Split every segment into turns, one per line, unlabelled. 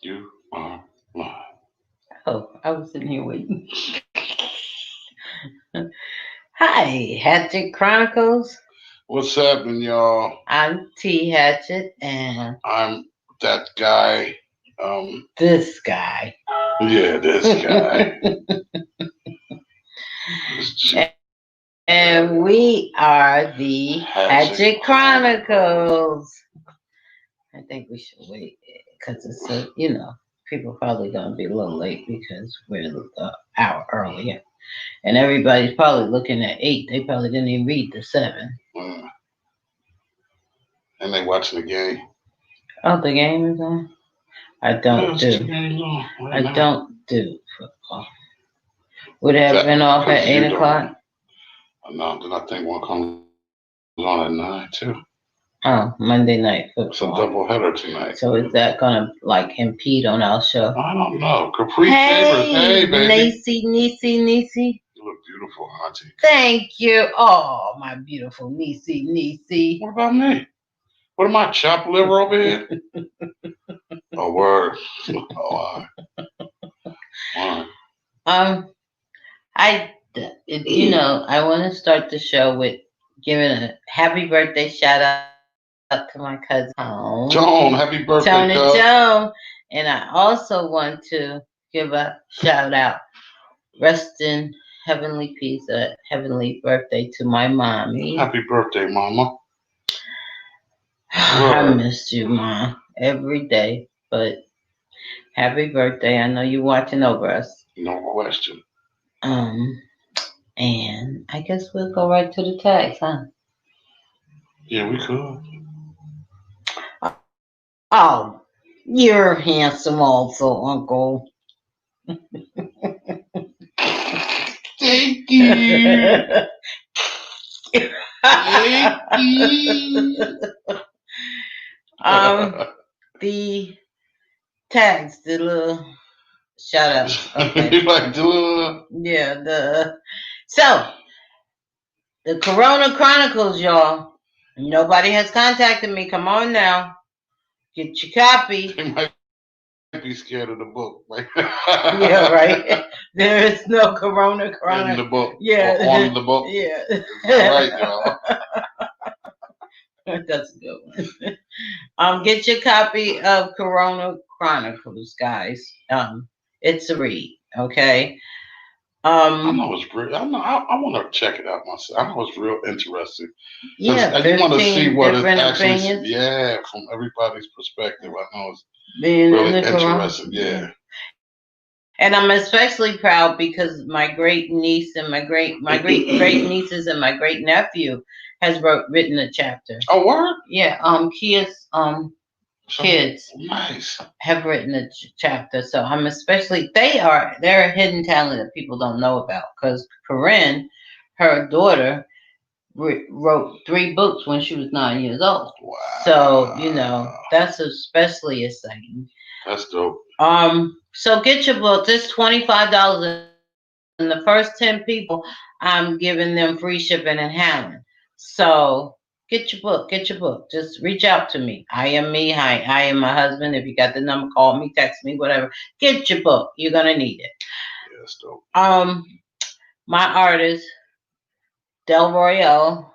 You are live.
Oh, I was sitting here waiting. Hi, Hatchett Chronicles.
What's happening, y'all?
I'm T. Hatchett, and
I'm that guy.
this guy.
Yeah, this guy.
And we are the
Hatchett
Hatchett
Chronicles.
Chronicles. I think we should wait because people probably gonna be a little late because we're an hour earlier, and everybody's probably looking at 8. They probably didn't even read the 7.
Uh, and they watching the game.
Oh, the game is on. I don't
Yes, the
do.
game's on right
I
now.
don't do football. Would it have been off at
Because you
8
don't.
o'clock?
No, then I think one comes on at 9 too.
Oh, Monday night
It's a
football.
double header tonight.
So is that gonna impede on our show?
I don't know. Capri Shavers. Hey, baby.
Nisi.
You look beautiful, Auntie.
Thank you. Oh, my beautiful Nisi.
What about me? What am I, chopped liver over here? Oh, word. Oh, all right.
I I want to start the show with giving a happy birthday shout out to my cousin
Joan, happy birthday,
Tony
cuz.
Joan, and I also want to give a shout out, rest in heavenly peace, a heavenly birthday to my mommy.
Happy birthday, mama.
I
Word.
missed you, Mom, every day, but happy birthday. I know you're watching over us.
No question.
Um, and I guess we'll go right to the tags, huh?
Yeah, we could.
Oh, you're handsome also, Uncle.
Thank you. Thank you.
The tags, the little shout outs. Okay.
You like the
Yeah, the Corona Chronicles, y'all. Nobody has contacted me. Come on now. Get your copy.
They might be scared of the book. Like
Yeah, right. There is no Corona
in
Chronicles.
the book.
Yeah.
Or on the book.
Yeah.
All right, y'all.
That's a good one. Get your copy of Corona Chronicles, guys. It's a read, okay?
I know it's real. I want to check it out myself. I know it's real interesting.
Yeah,
I want to see what it actually.
opinions.
Yeah, from everybody's perspective. I know it's
Being
really
in the Corona.
interesting. Yeah.
And I'm especially proud because my great niece and my great nieces and my great nephew has written a chapter.
Oh, word?
Yeah, Kia's kids
Nice.
have written a chapter. So I'm especially they're a hidden talent that people don't know about because Corinne, her daughter, wrote 3 books when she was 9 years old.
Wow.
So that's especially exciting.
That's dope.
So get your book. It's $25, and the first 10 people, I'm giving them free shipping and handling. So get your book. Get your book. Just reach out to me. I am me. Hi, I am my husband. If you got the number, call me, text me, whatever. Get your book. You're gonna need it.
Yeah, that's dope.
My artist, Del Royale,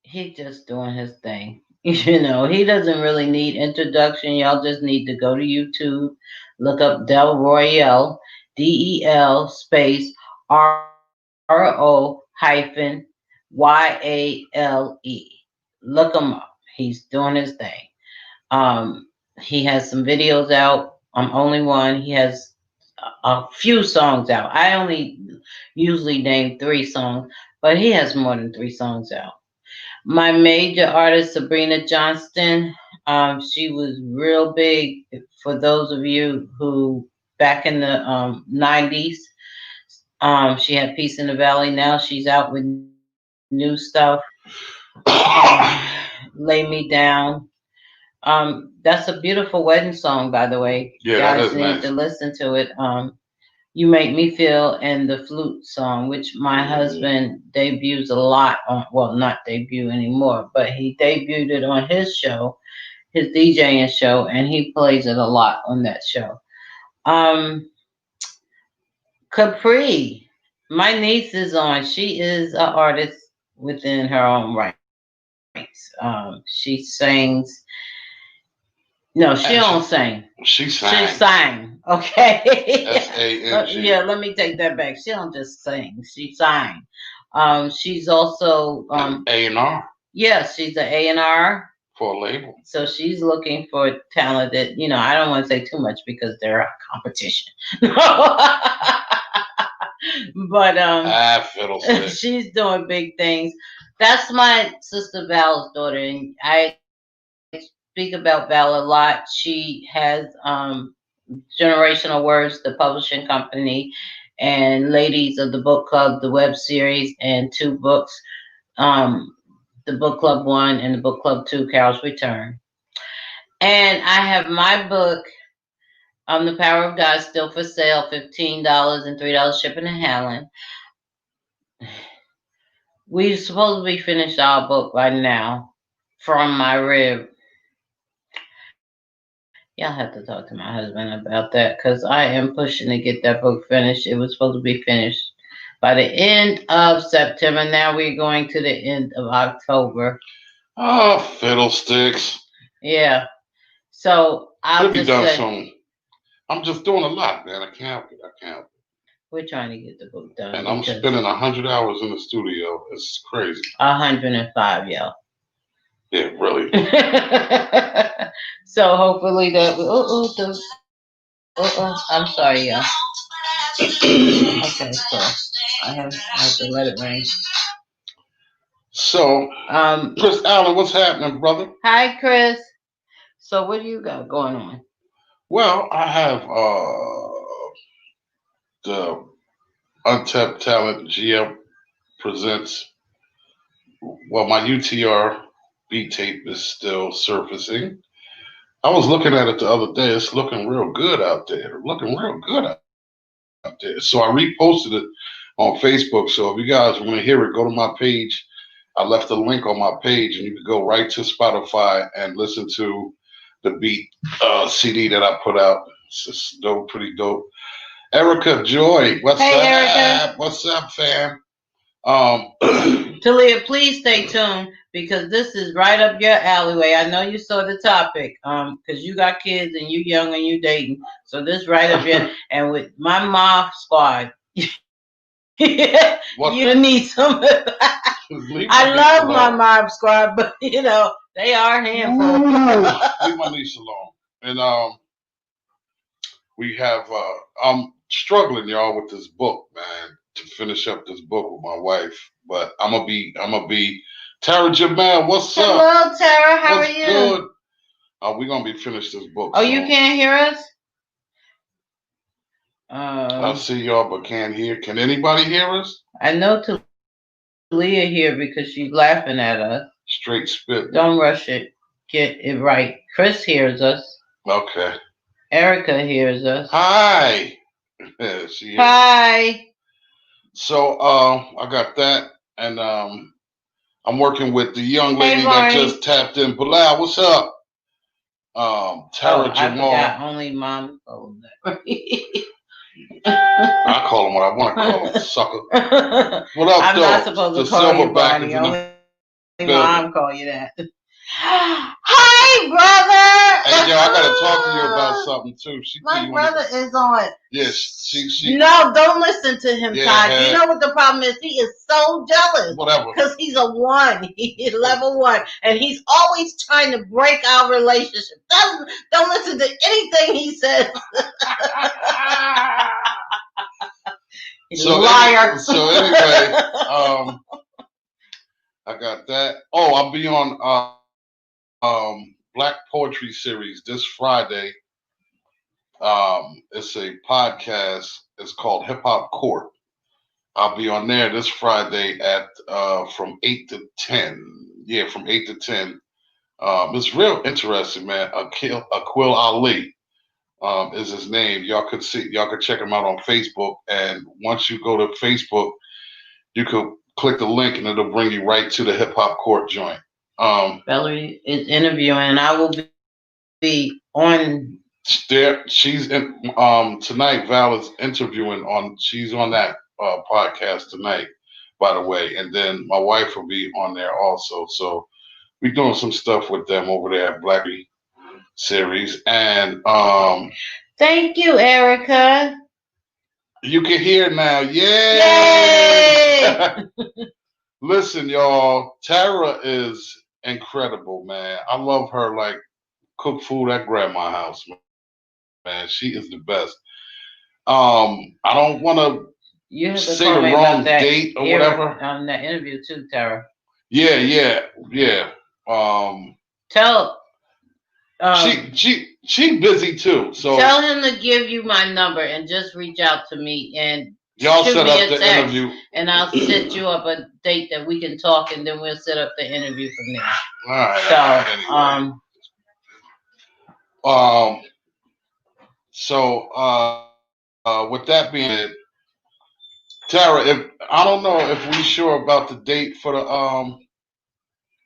he just doing his thing. He doesn't really need introduction. Y'all just need to go to YouTube, look up Del Royale, DEL space RO-YALE. Look him up. He's doing his thing. He has some videos out. I'm only one. He has a few songs out. I only usually name 3 songs, but he has more than 3 songs out. My major artist, Sabrina Johnston, she was real big for those of you who back in the 90s. She had Peace in the Valley. Now she's out with new stuff. Lay Me Down. That's a beautiful wedding song, by the way.
Yeah,
Guys
that is
need
nice.
to listen to it. You Make Me Feel, and the flute song, which my husband debuts a lot on, well, not debut anymore, but he debuted it on his show, his DJing show, and he plays it a lot on that show. Um, Capri, my niece is on. She is an artist within her own rights. She sings. No, she don't sing.
She
She
sang.
sang. Okay.
SANG.
Yeah, let me take that back. She don't just sing. She sang. She's also
A&R
yeah, she's an A&R.
for a label.
So she's looking for talented. I don't want to say too much because they're a competition. But
Fiddlestick.
she's doing big things. That's my sister Val's daughter, and I speak about Val a lot. She has Generational Words, the publishing company, and Ladies of the Book Club, the web series, and two books. Um, the Book Club 1 and the Book Club 2, Carol's Return. And I have my book, The Power of God, still for sale, $15 and $3 shipping and handling. We're supposed to be finished our book by now from my rib. Y'all have to talk to my husband about that because I am pushing to get that book finished. It was supposed to be finished by the end of September. Now we're going to the end of October.
Oh, fiddlesticks.
Yeah. So I'll
be
just
done
say
soon. I'm just doing a lot, man. I can't help it.
we're trying to get the book done.
And I'm spending 100 hours in the studio. It's crazy.
105, y'all.
Yeah, really.
So hopefully that. I'm sorry, y'all. Okay, so I have to let it rain.
So, Chris Allen, what's happening, brother?
Hi, Chris. So what do you got going on?
Well, I have the Untapped Talent GM presents. Well, my UTR beat tape is still surfacing. I was looking at it the other day. It's looking real good out there. So I reposted it on Facebook. So if you guys want to hear it, go to my page. I left a link on my page, and you can go right to Spotify and listen to the beat CD that I put out. It's just dope, pretty dope. Erica Joy, what's up?
Erica.
What's up, fam?
Talia, please stay tuned because this is right up your alleyway. I know you saw the topic, because you got kids and you young and you dating. So this right up your and with my mom squad, you need some. I love my mob squad, but they are a handful.
Leave my niece alone. And we have I'm struggling, y'all, with this book, man, to finish up this book with my wife. But I'm gonna be Tara Jamel, what's up?
Hello, Tara, how are you?
Good. We're gonna be finished this book.
Oh, you can't hear us?
I see y'all, but can't hear. Can anybody hear us?
I know Talia here because she's laughing at us.
Straight spit.
Don't rush it. Get it right. Chris hears us.
Okay.
Erica hears us.
Hi.
Hi.
So I got that, and I'm working with the young lady that just tapped in. Bilal, what's up? Tara Jamal.
I forgot, only mom told that.
I call him what I want to call him, sucker. What up,
I'm not supposed to call you Bonnie. Only mom call you that. Hi, brother.
Hey, yo, I gotta talk to you about something too.
My brother is on.
Yes, she.
No, don't listen to him, Todd. You know what the problem is? He is so jealous.
Whatever.
Because he's a 1. He's level 1, and he's always trying to break our relationship. Don't listen to anything he says. He's a liar.
So anyway, I got that. Oh, I'll be on Black Poetry Series this Friday. It's a podcast. It's called Hip Hop Court. I'll be on there this Friday at from 8 to 10. Yeah, from 8 to 10. It's real interesting, man. Aquil Ali is his name. Y'all could check him out on Facebook. And once you go to Facebook, you could click the link and it'll bring you right to the Hip Hop Court joint.
Valerie is interviewing, and I will be on.
She's in tonight. Val is interviewing on. She's on that podcast tonight, by the way. And then my wife will be on there also. So we're doing some stuff with them over there at Black series. And
Thank you, Erica.
you can hear now. Yay!
Yay!
Listen, y'all. Tara is incredible, man. I love her. Like cook food at grandma's house, man. She is the best. I don't want to say the wrong date or whatever.
On that interview too, Tara.
Yeah.
Tell.
She busy too. So
tell him to give you my number and just reach out to me and
y'all set up the interview,
and I'll set you up a date that we can talk, and then we'll set up the interview from there.
All right. With that being said, Tara, if I don't know if we sure about the date for the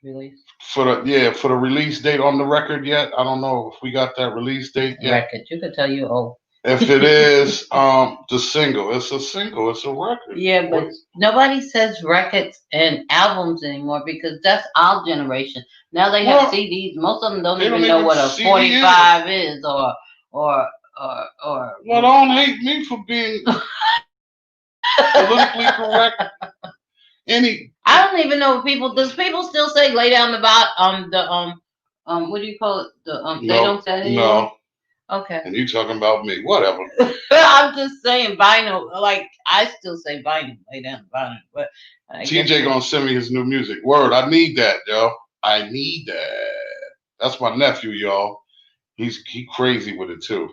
release
for the release date on the record yet. I don't know if we got that release date yet.
Record, you could tell you. Oh,
if it is the single, it's a single. It's a record.
Yeah, but nobody says records and albums anymore because that's our generation. Now they have CDs. Most of them don't even know what a 45 is or. Well,
don't hate me for being politically correct.
I don't even know if people. Does people still say lay down the what do you call it? They don't say it.
No.
Okay.
And you talking about me? Whatever.
I'm just saying vinyl. Like I still say vinyl. Lay down vinyl. But
TJ gonna send me his new music. Word. I need that, yo. I need that. That's my nephew, y'all. He crazy with it too.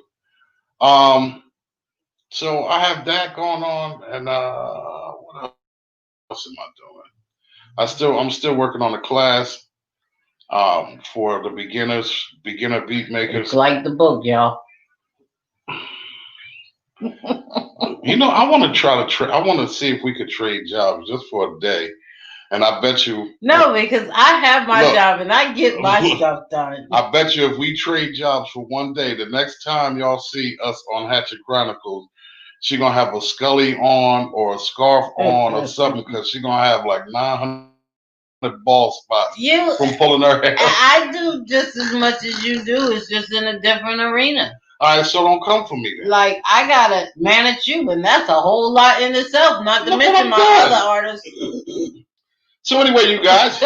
So I have that going on, and what else am I doing? I'm still working on a class for the beginner beat makers.
It's like the book, y'all.
I want to I want to see if we could trade jobs just for a day. And I bet you...
No, because I have my job and I get my stuff done.
I bet you if we trade jobs for one day, the next time y'all see us on Hatchett Chronicles, she going to have a Scully on or a scarf on or something because she going to have like 900 ball spots from pulling her hair.
I do just as much as you do. It's just in a different arena.
All right, so don't come for me then.
Like, I got to manage you, and that's a whole lot in itself, not to mention my other artists.
So anyway, you guys,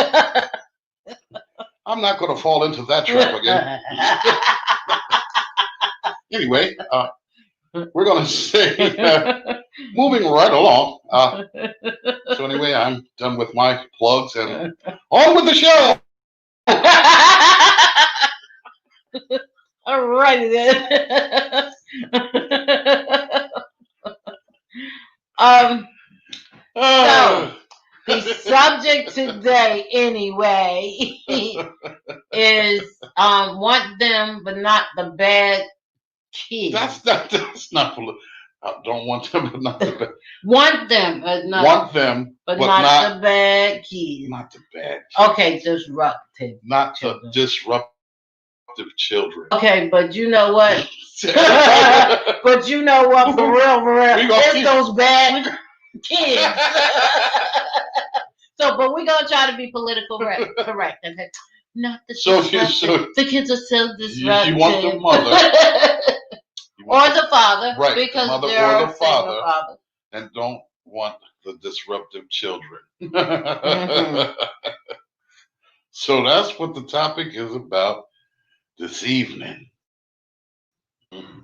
I'm not going to fall into that trap again. Anyway, we're going to say, moving right along. So anyway, I'm done with my plugs and on with the show.
All righty then. So the subject today, anyway, is want them but not the bad kids.
That's not political. I don't want them, but not the bad.
Want them, but not the bad kids.
Not the bad kids.
Okay, disruptive.
Not children. The disruptive children.
Okay, but you know what? But you know what? For real, it's those bad kids. So, but we're gonna try to be political correct. Okay? Not the disruptive. The kids are so disruptive.
You want the mother.
Or the father,
right,
because
the mother
they're
or the father, and don't want the disruptive children.
Mm-hmm.
So that's what the topic is about this evening.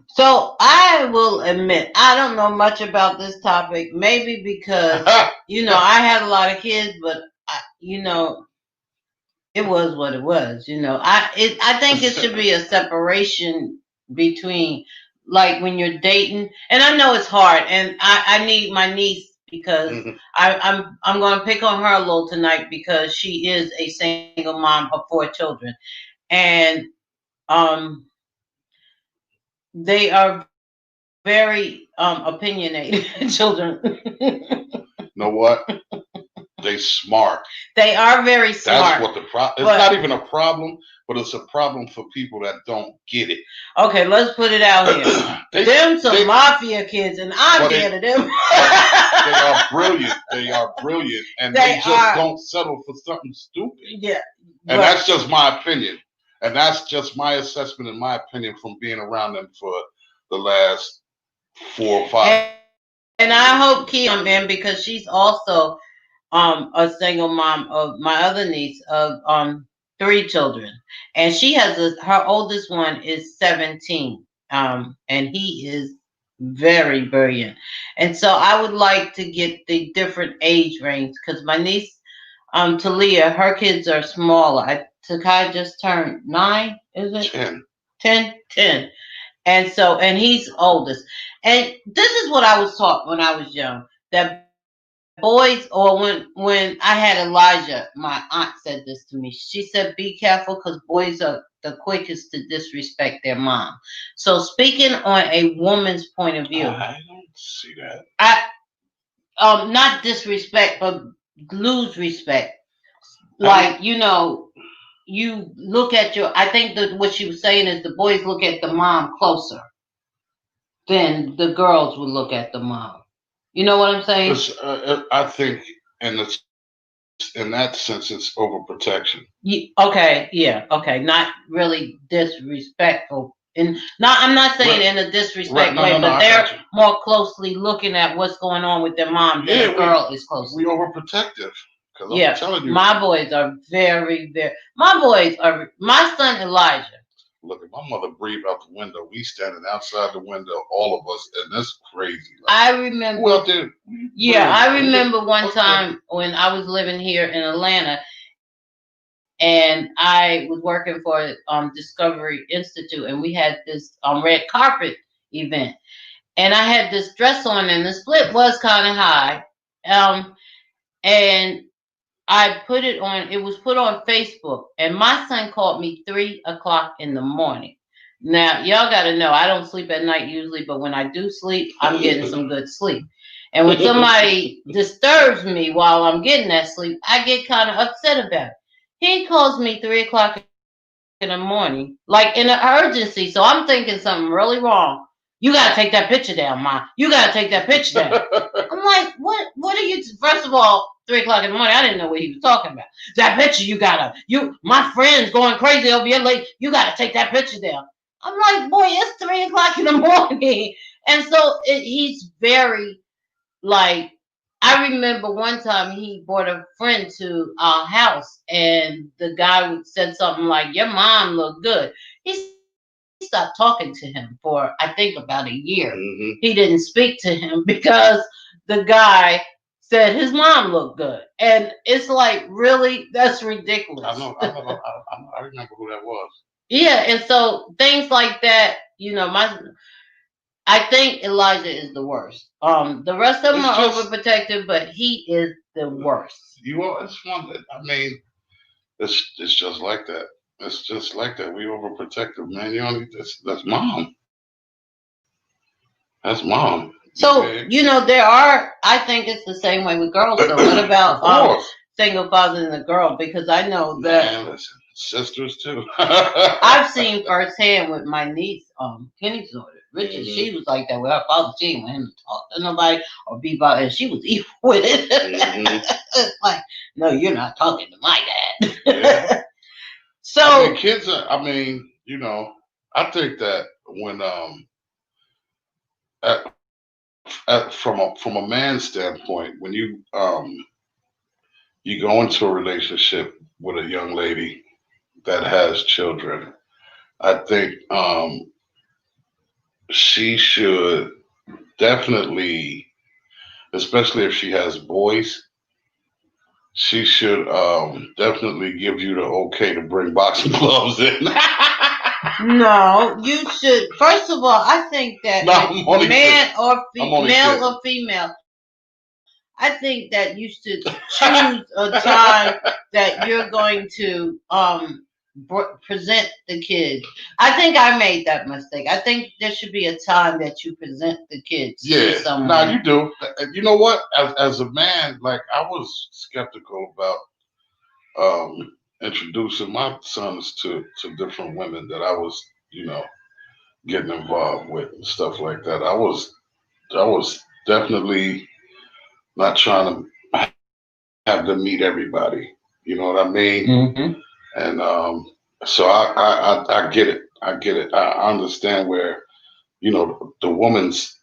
So I will admit, I don't know much about this topic, maybe because, I had a lot of kids, but, it was what it was, I think it should be a separation between, like, when you're dating, and I know it's hard, and I need my niece because I'm going to pick on her a little tonight because she is a single mom of 4 children, and they are very opinionated children.
Know what? They smart.
They are very smart.
That's what the problem. It's not even a problem, but it's a problem for people that don't get it.
Okay, let's put it out here. Them some mafia kids, and I'm scared of them.
They are brilliant. They are brilliant, and they just don't settle for something stupid.
Yeah,
and that's just my opinion, and that's just my assessment and my opinion from being around them for the last 4 or 5.
And I hope Keon in, because she's also a single mom of my other niece of 3 children, and she has her oldest one is 17, and he is very brilliant. And so I would like to get the different age range, because my niece Talia, her kids are smaller. Takai just turned 9, is it? 10. And so, and he's oldest. And this is what I was taught when I was young, that boys, or when I had Elijah, my aunt said this to me. She said, be careful, because boys are the quickest to disrespect their mom. So speaking on a woman's point of view,
I don't see that.
Not disrespect, but lose respect. Like, you look at I think that what she was saying is the boys look at the mom closer than the girls would look at the mom. You know what I'm saying?
I think in that sense, it's overprotection.
Okay. Not really disrespectful. And I'm not saying in a disrespect way, but they're more closely looking at what's going on with their mom than the girl is close.
We overprotective.
Yeah, I'm telling you, my boys are very, very. My son Elijah.
Look, if my mother breathed out the window, we standing outside the window, all of us, and that's crazy.
I remember.
Who out there?
Yeah, I remember one time when I was living here in Atlanta, and I was working for Discovery Institute, and we had this red carpet event, and I had this dress on, and the split was kind of high, and I put it on. It was put on Facebook, and my son called me 3 o'clock in the morning. Now, y'all got to know, I don't sleep at night usually, but when I do sleep, I'm getting some good sleep. And when somebody disturbs me while I'm getting that sleep, I get kind of upset about it. He calls me 3 o'clock in the morning, like in an urgency. So I'm thinking something really wrong. You got to take that picture down, Ma. You got to take that picture down. I'm like, what are you, first of all, 3 o'clock in the morning, I didn't know what he was talking about. That picture, my friend's going crazy over here late. You got to take that picture down. I'm like, boy, it's 3 o'clock in the morning. And so he's very, like, I remember one time he brought a friend to our house, and the guy said something like, your mom looked good. He stopped talking to him for, I think, about a year. Mm-hmm. He didn't speak to him because the guy said his mom looked good. And it's like, really? That's ridiculous.
I know. I remember who that was.
Yeah, and so things like that, I think Elijah is the worst. The rest of them are overprotective, but he is the worst.
It's one that, I mean, it's just like that. It's just like that. We overprotective, man. That's mom. That's mom.
So, there are, I think it's the same way with girls. So what about single fathers and a girl? Because I know that.
Man, listen, sisters too.
I've seen firsthand with my niece, Kenny's daughter, Richard. Mm-hmm. She was like that with her father. She didn't want him to talk to nobody or be about it. She was evil with it. Mm-hmm. It's like, no, you're not talking to my dad.
Yeah.
So
kids are, I think that when from a man's standpoint, when you go into a relationship with a young lady that has children, I think she should definitely, especially if she has boys, she should definitely give you the okay to bring boxing gloves in.
No, you should. First of all, I think that man or male or female, I think that you should choose a time that you're going to present the kids. I think I made that mistake. I think there should be a time that you present the kids to someone.
No, you do. You know what? As a man, like, I was skeptical about introducing my sons to different women that I was, you know, getting involved with and stuff like that. I was definitely not trying to have them meet everybody. You know what I mean?
Mm-hmm.
And so I get it. I get it. I understand where the woman's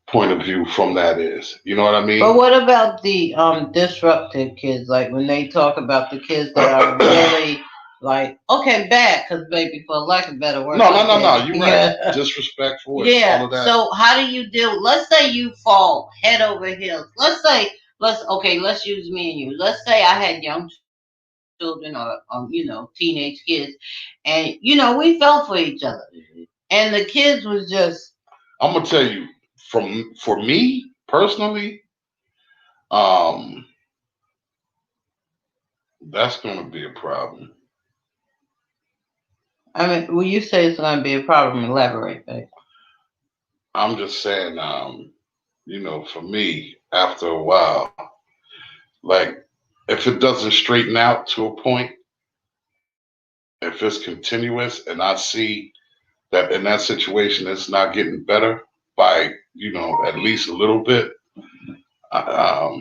point of view from that is. You know what I
But
mean?
what about the disruptive kids? Like when they talk about the kids that are really like okay, bad because baby, for lack of better words,
No, no,
like
no, no.
that.
You're right.
Yeah,
Disrespectful and all
yeah.
of that.
So how do you deal? Let's say you fall head over heels. Let's use me and you. Let's say I had young children or teenage kids, and we fell for each other, and the kids was just
I'm gonna tell you, for me personally, um, that's gonna be a problem.
I mean, when you say it's going to be a problem, elaborate, babe.
I'm just saying, for me, after a while, like if it doesn't straighten out to a point, if it's continuous, and I see that in that situation it's not getting better by at least a little bit, I,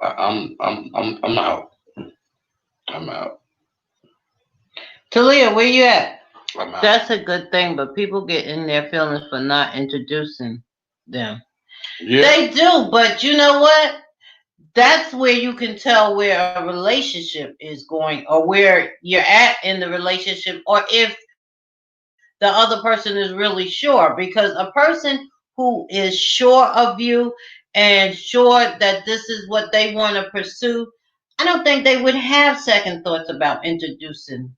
I'm out. I'm out.
Talia, where you at?
I'm out.
That's a good thing, but people get in their feelings for not introducing them.
Yeah.
They do, but you know what? That's where you can tell where a relationship is going or where you're at in the relationship or if the other person is really sure. Because a person who is sure of you and sure that this is what they want to pursue, I don't think they would have second thoughts about introducing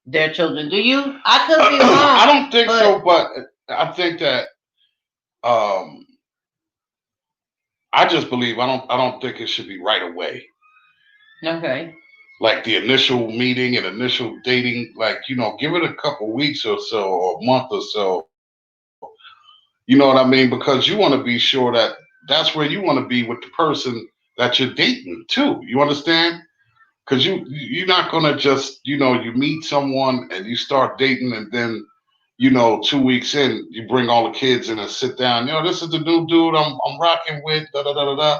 their children. Do you? I could be
I
wrong,
don't think so,
but
but I think that um, I just believe I don't think it should be right away.
okay.
Like the initial meeting and initial dating, like give it a couple weeks or so, or a month or so. You know what I mean? Because you want to be sure that that's where you want to be with the person that you're dating too. You understand? Because you're not gonna just you meet someone and you start dating and then 2 weeks in you bring all the kids in and sit down. This is the new dude I'm rocking with. Da da da da da.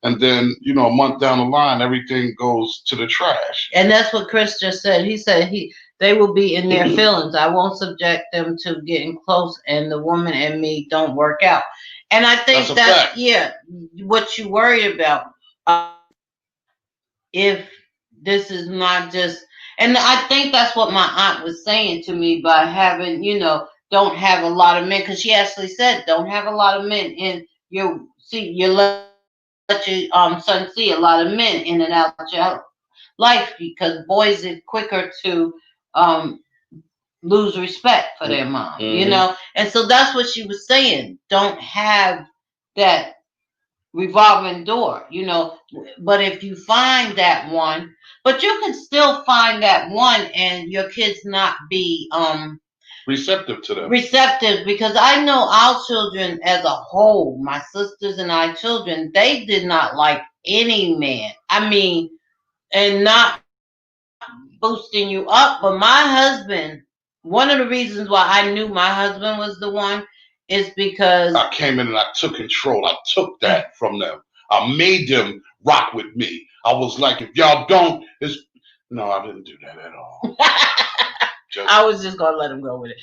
And then a month down the line everything goes to the trash.
And that's what Chris just said. He said they will be in their feelings. I won't subject them to getting close, and the woman and me don't work out. And I think
That's
yeah, what you worried about. If this is not just, and I think that's what my aunt was saying to me by having, don't have a lot of men, because she actually said, don't have a lot of men in you let your son see a lot of men in and out your life because boys are quicker to um lose respect for their mom,
Mm-hmm.
and so that's what she was saying. Don't have that revolving door, but if you find that one, but you can still find that one and your kids not be
Receptive to them.
receptive, because I know our children as a whole, my sisters and our children, they did not like any man. I mean, and not boosting you up, but my husband, one of the reasons why I knew my husband was the one is because
I came in and I took control. I took that from them. I made them rock with me. I was like, if y'all don't, it's no, I didn't do that at all.
I was just gonna let him go with it.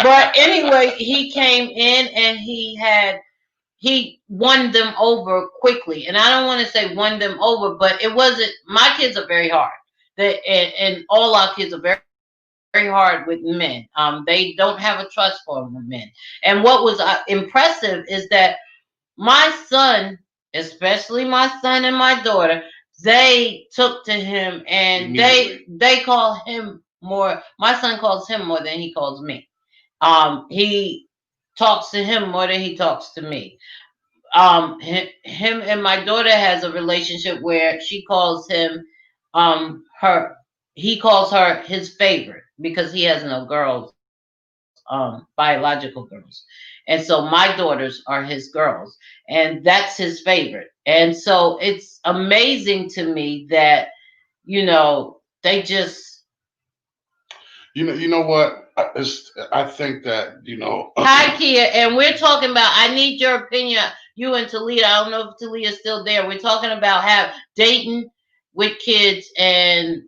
But anyway, he came in and he won them over quickly. And I don't want to say won them over, but it wasn't. My kids are very hard. And all our kids are very hard with men. They don't have a trust for men. And what was impressive is that my son, especially my son and my daughter, they took to him and they call him more. My son calls him more than he calls me. He talks to him more than he talks to me. Him and my daughter has a relationship where she calls him her. He calls her his favorite because he has no girls, biological girls. And so my daughters are his girls, and that's his favorite. And so it's amazing to me that, they just
You know what? I think that
Hi, Kia, and we're talking about. I need your opinion. You and Talia. I don't know if Talia's still there. We're talking about have dating with kids and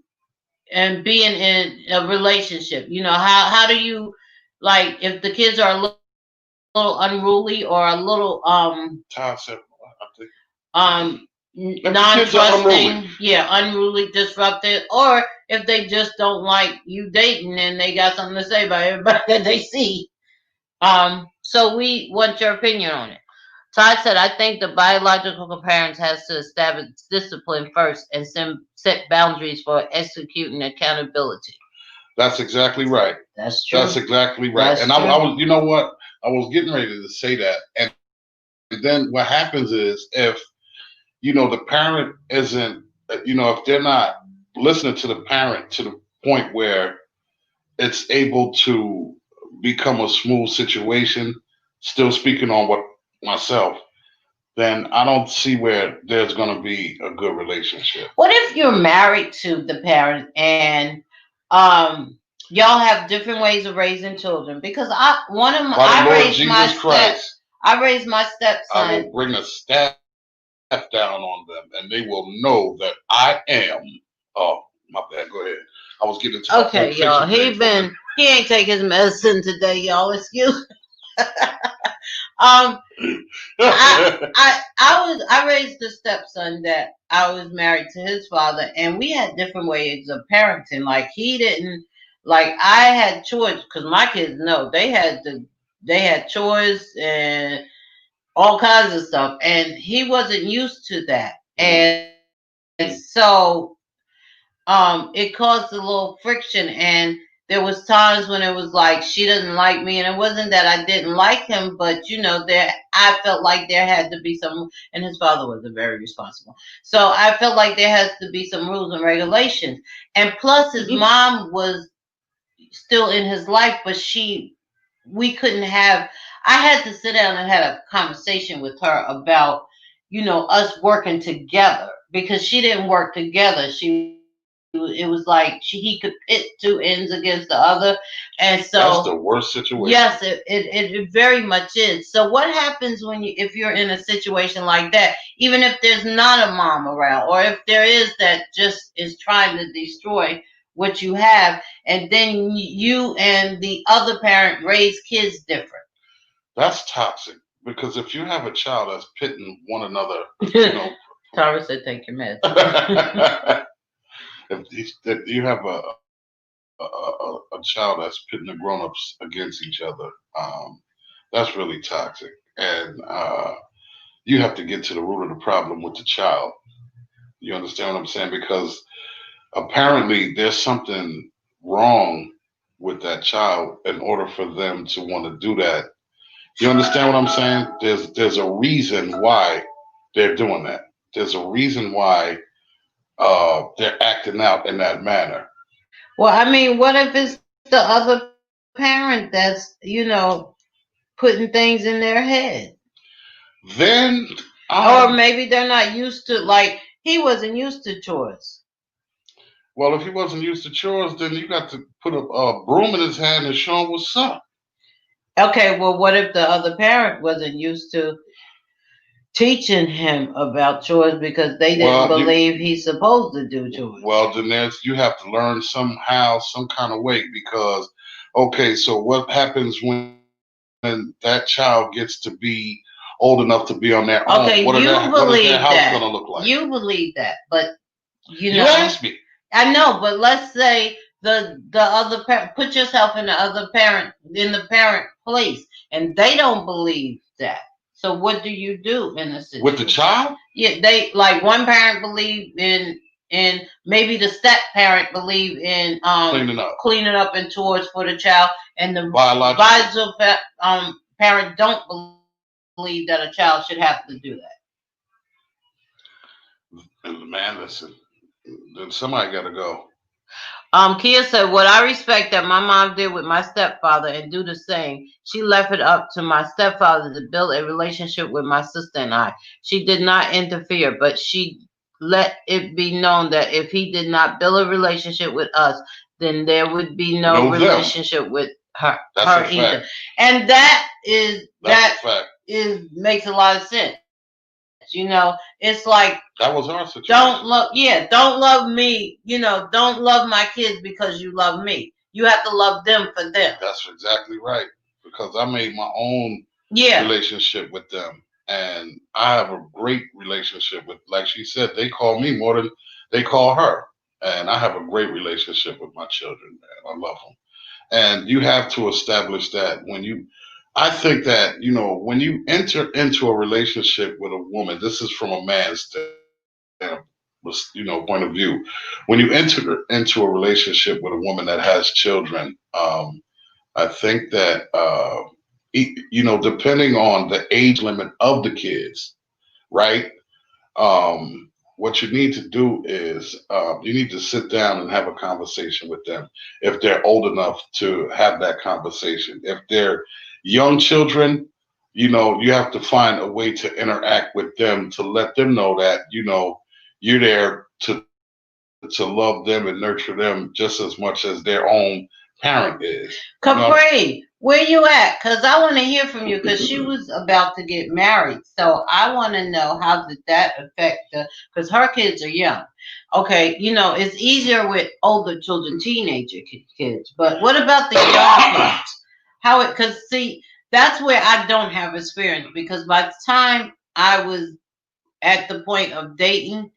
being in a relationship. You know how do you like if the kids are a little unruly or a little
Todd said, I think if the kids are
non-trusting,
unruly,
yeah, unruly, disruptive, or if they just don't like you dating and they got something to say about everybody that they see. So we want your opinion on it. Todd said, I think the biological parents has to establish discipline first and set boundaries for executing accountability.
that's exactly right.
That's
That's
true.
exactly right.
That's
And I
true.
was, you know what? I was getting ready to say that. And then what happens is if, the parent isn't, if they're not listening to the parent to the point where it's able to become a smooth situation, still speaking on what myself, then I don't see where there's going to be a good relationship.
What if you're married to the parent and y'all have different ways of raising children? Because
By the
I
Lord
raised my
Jesus Christ,
I raised my
I will
stepson.
bring a staff down on them, and they will know that I am. Oh, my bad. Go ahead. I was getting into my Pulp
Okay, y'all.
Fiction thing for a minute.
He ain't take his medicine today, y'all. Excuse. um, I raised a stepson that I was married to his father, and we had different ways of parenting. Like he didn't like I had chores because my kids know they had chores and all kinds of stuff, and he wasn't used to that, and so it caused a little friction, and there was times when it was like she doesn't like me, and it wasn't that I didn't like him, but there I felt like there had to be some, and his father wasn't very responsible, so I felt like there has to be some rules and regulations, and plus his mom was still in his life, but we couldn't have. I had to sit down and had a conversation with her about us working together because she didn't work together. It was like he could pit two ends against the other, and so
That's the worst situation.
yes, it very much is. So what happens if you're in a situation like that, even if there's not a mom around, or if there is that just is trying to destroy what you have, and then you and the other parent raise kids different.
That's toxic because if you have a child that's pitting one another,
Tara said, "Take your meds."
if you have a child that's pitting the grown-ups against each other, that's really toxic. And you have to get to the root of the problem with the child. You understand what I'm saying? Because apparently there's something wrong with that child in order for them to want to do that. You understand what I'm saying? There's a reason why they're doing that. There's a reason why they're acting out in that manner.
Well, I mean, what if it's the other parent that's putting things in their head?
Then,
Or maybe they're not used to, like, he wasn't used to chores.
well, if he wasn't used to chores, then you got to put a broom in his hand and show him what's up.
Okay, well, what if the other parent wasn't used to teaching him about chores because they didn't believe he's supposed to do chores?
Well, then you have to learn somehow, some kind of way, because, okay, so what happens when that child gets to be old enough to be on their own?
Okay,
What is their house
that.
going to look like?
You believe that, but
you asked me.
I know, but let's say the other parent, put yourself in the parent place, and they don't believe that. So what do you do in a situation
with the child?
Yeah, they like one parent believe in maybe the step parent believe in cleaning up and chores for the child, and the biological parent don't believe that a child should have to do that.
And man, listen, then somebody got to go.
Kia said, what I respect that my mom did with my stepfather and do the same. She left it up to my stepfather to build a relationship with my sister and I. She did not interfere, but she let it be known that if he did not build a relationship with us, then there would be no
know them.
relationship with her
That's a
either.
fact.
And that is
That's a fact.
makes a lot of sense. It's like
That was our situation.
don't love me, don't love my kids because you love me. You have to love them for them.
That's exactly right. Because I made my own relationship with them. And I have a great relationship with, like she said, they call me more than they call her. And I have a great relationship with my children, man. I love them. And you have to establish that I think that, when you enter into a relationship with a woman, this is from a man's point of view. When you enter into a relationship with a woman that has children, I think that, depending on the age limit of the kids, right? What you need to do is you need to sit down and have a conversation with them if they're old enough to have that conversation. If they're young children, you have to find a way to interact with them to let them know that, you're there to love them and nurture them just as much as their own parent is.
Capri, where you at? Because I want to hear from you because she was about to get married. So I want to know how did that affect because her kids are young. Okay, it's easier with older children, teenager kids. But what about the young kids? Because see, that's where I don't have experience because by the time I was at the point of dating,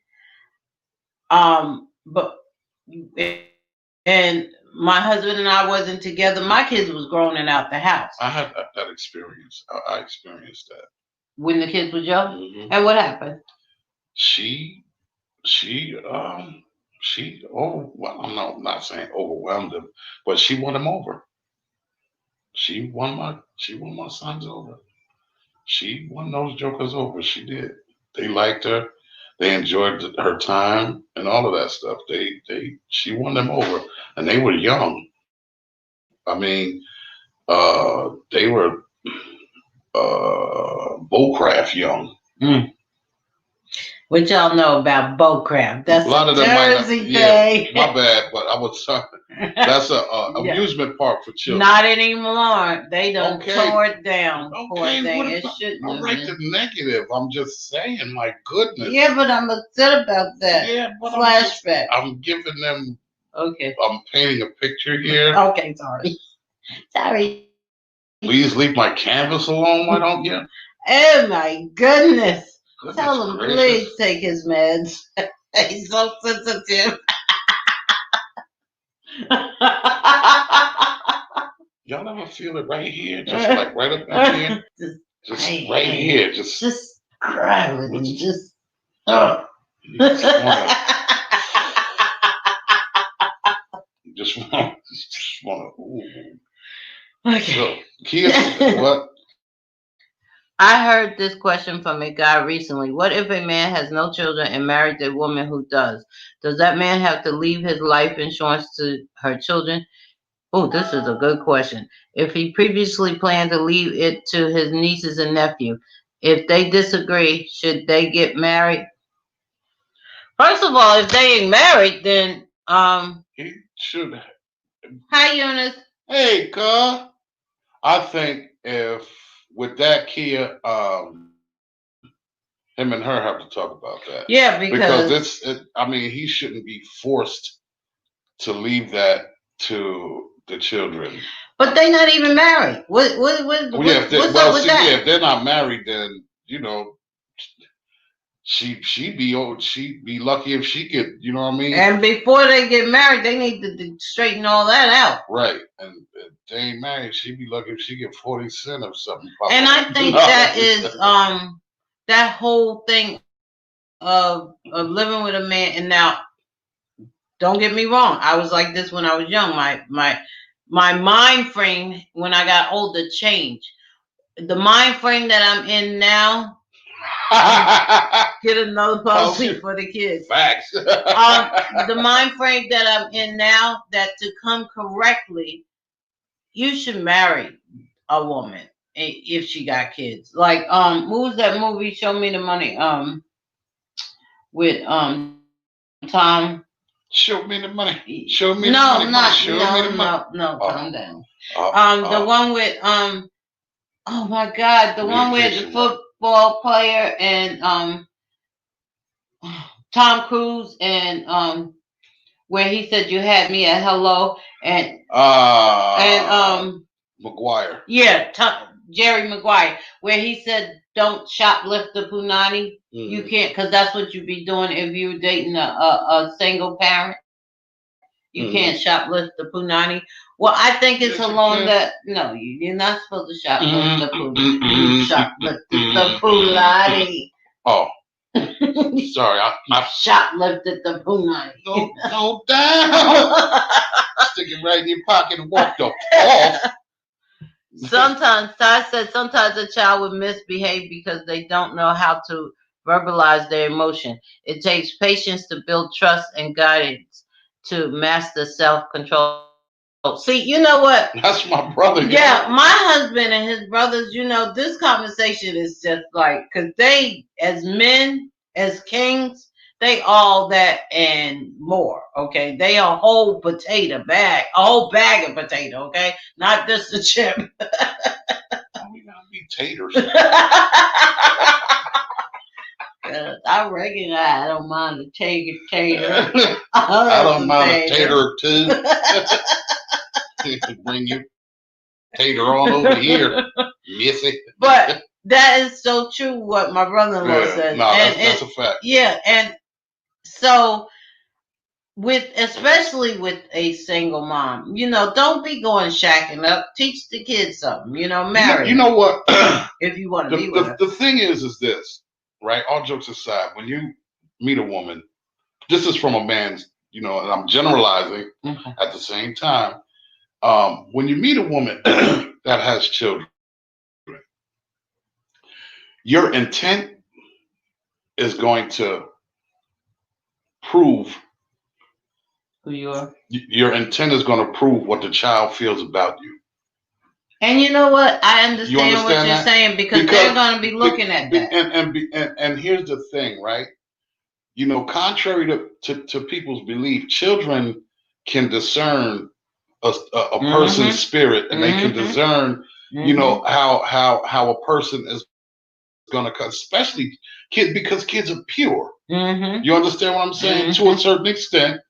but and my husband and I wasn't together. My kids was grown and out the house.
I had that experience. I experienced that
when the kids was young. Mm-hmm. And what happened?
I'm not saying overwhelmed him, but she won him over. She won my sons over. She won those jokers over. She did. They liked her. They enjoyed her time and all of that stuff. She won them over, and they were young. I mean, they were Bowcraft young.
Mm. What y'all know about Bowcraft? That's a lot of them Jersey thing.
Yeah, my bad, but I was sorry. That's a amusement park for children.
Not anymore. They done tore it down.
Okay, it shouldn't. All right, the negative. I'm just saying, my goodness.
Yeah, but I'm upset about that. Yeah, but flashback.
I'm giving them.
Okay.
I'm painting a picture here.
Okay, sorry.
Please leave my canvas alone. Why don't you?
Oh my goodness. Tell him, please take his meds. He's so sensitive.
Y'all ever feel it right here? Just like right up in here? Just right here. Just
cry with me. Just
want to.
Okay.
So, Kia, what?
I heard this question from a guy recently. What if a man has no children and marries a woman who does? Does that man have to leave his life insurance to her children? Oh, this is a good question. If he previously planned to leave it to his nieces and nephew, if they disagree, should they get married? First of all, if they ain't married, then
he should.
Hi, Eunice.
Hey, girl. I think if with that, Kia, him and her have to talk about that.
Yeah, because
he shouldn't be forced to leave that to the children.
But they're not even married. What's up with that?
If they're not married, then she'd be lucky if she could. You know what I mean?
And before they get married, they need to straighten all that out.
Right. And if they ain't married, she'd be lucky if she get 40 cents or something.
And I think that is that whole thing of living with a man. And now, don't get me wrong, I was like this when I was young. My mind frame when I got older changed. The mind frame that I'm in now. Get another policy for the kids.
Facts.
The mind frame that I'm in now, that to come correctly, you should marry a woman if she got kids. Like what was that movie? Show Me the Money. With Tom.
Show me the money. Show me the
No,
money.
not
Show me the money.
no. Calm down. The
Uh,
one with oh my God, the one with the football player and Tom Cruise and where he said you had me at hello and
McGuire.
Yeah, Jerry Maguire, where he said don't shoplift the punani. You can't, because that's what you'd be doing if you were dating a single parent. You can't shoplift the punani. Well, I think it's along that. No, you're not supposed to shoplift the punani. You shoplifted the punani.
Oh, sorry, I
shoplifted the punani.
Go down. Stick it right in your pocket and walk the off.
Sometimes, Ty said, sometimes a child would misbehave because they don't know how to verbalize their emotion. It takes patience to build trust and guidance to master self-control. See, you know what?
That's my brother.
Yeah, my husband and his brothers, this conversation is just like, because they, as men, as kings, they all that and more, okay? They a whole bag of potato, okay? Not just a chip.
We gotta be taters.
I reckon I don't mind a tater.
I don't mind a tater or two. Bring you tater on over here, missy.
But that is so true what my brother-in-law says.
No, that's a fact.
Yeah, and so especially with a single mom, don't be going shacking up. Teach the kids something, marry.
You know what?
If you want to be with her.
The thing is this, right? All jokes aside, when you meet a woman, this is from a man's, and I'm generalizing at the same time. When you meet a woman that has children, your intent is going to prove
who you are.
Your intent is going to prove what the child feels about you.
And you know what? I understand what you're saying because they're going to be looking at that.
And here's the thing, right? Contrary to people's belief, children can discern a person's spirit, and they can discern, how a person is going to, especially kids, because kids are pure. You understand what I'm saying? To a certain extent,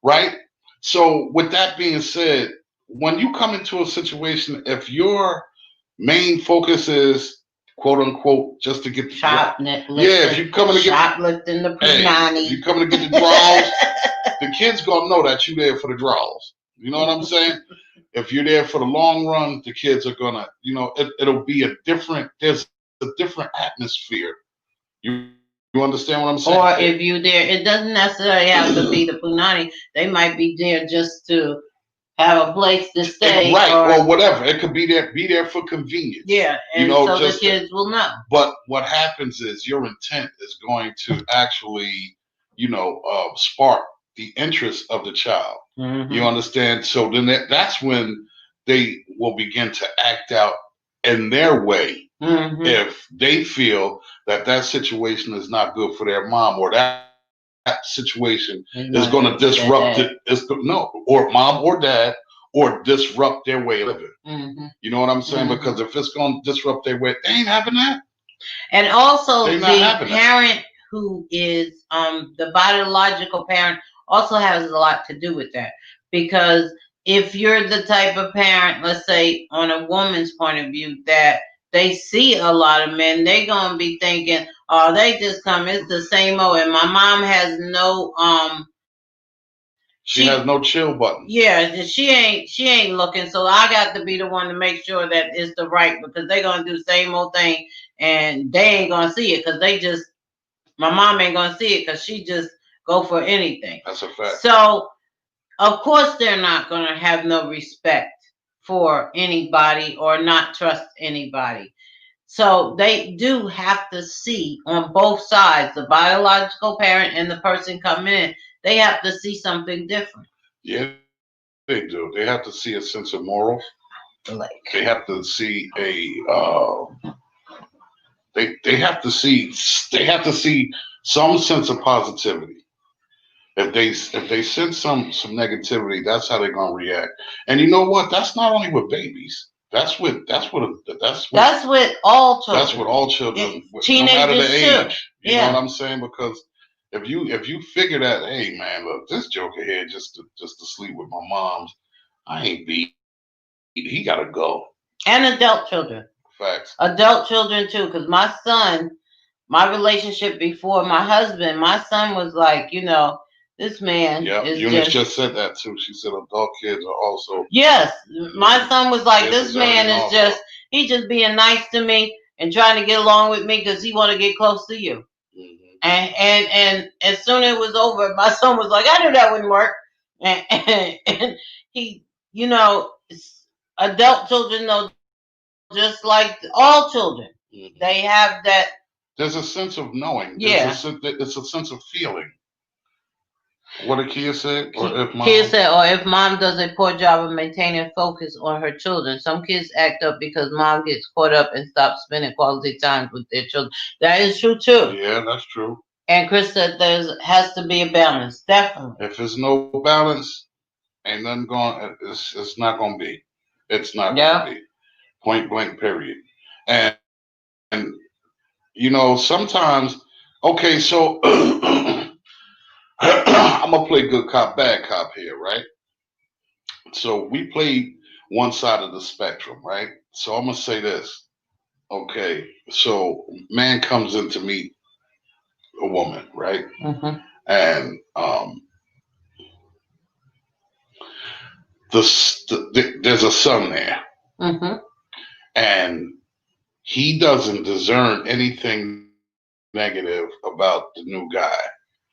right? So with that being said, when you come into a situation, if your main focus is quote unquote just to get the if you're coming to get
shoplifting the punani,
if you're coming to get the draws, the kids gonna know that you're there for the draws. You know what I'm saying? If you're there for the long run, the kids are gonna, it'll be there's a different atmosphere. You understand what I'm saying?
Or if you're there, it doesn't necessarily have to be the punani. They might be there just to have a place to stay,
right? Or whatever. It could be there for convenience.
Yeah, and so the kids will know.
But what happens is your intent is going to actually, spark the interest of the child. You understand? So then that's when they will begin to act out in their way. If they feel that situation is not good for their mom, or that situation is going to disrupt it, or mom or dad, or disrupt their way of living. You know what I'm saying? Because if it's going to disrupt their way, they ain't having that.
And also the parent who is the biological parent also has a lot to do with that, because if you're the type of parent, let's say on a woman's point of view, that they see a lot of men, they're going to be thinking, oh, they just come, it's the same old, and my mom has no
she has no chill button.
Yeah, she ain't looking, so I got to be the one to make sure that it's the right, because they're going to do the same old thing, and they ain't going to see it, because my mom ain't going to see it, because she just go for anything.
That's a fact.
So, of course, they're not going to have no respect for anybody or not trust anybody. So they do have to see on both sides, the biological parent and the person coming in, they have to see something different.
Yeah, they do. They have to see a sense of moral. They have to see they have to see some sense of positivity. If they sense some negativity, that's how they're gonna react. And you know what? That's not only with babies.
That's with all
that's with
children.
all children, no matter the
Teenagers too.
age. You know what
Yeah.
I'm saying? Because if you figure that, hey man, look, this joker here just to sleep with my mom's, I ain't beat. He gotta go.
And adult children.
Facts.
Adult children too. Because my son, my relationship before my husband, my son was like, this man
Yeah,
is
Eunice
just.
just said that too. She said adult kids are also.
Yes, my son was like,
They're
this man
deserving
is
also.
he just being nice to me and trying to get along with me because he want to get close to you.
Mm-hmm.
And as soon as it was over, my son was like, I knew that wouldn't work. And he, adult children know, just like all children,
Mm-hmm.
they have that.
There's a sense of knowing.
Yeah.
It's a sense of feeling. What did Kia say? Or if
Kia said, or if mom does a poor job of maintaining focus on her children. Some kids act up because mom gets caught up and stops spending quality time with their children. That is true too.
Yeah, that's true.
And Chris said there has to be a balance. Definitely.
If there's no balance, ain't nothing going. It's not going to be. It's not going to be. Point blank. Period. And sometimes. Okay, so I'm gonna play good cop, bad cop here, right? So we played one side of the spectrum, right? So I'm gonna say this. Okay, so man comes in to meet a woman, right?
Mm-hmm.
And there's a son there,
Mm-hmm.
and he doesn't discern anything negative about the new guy.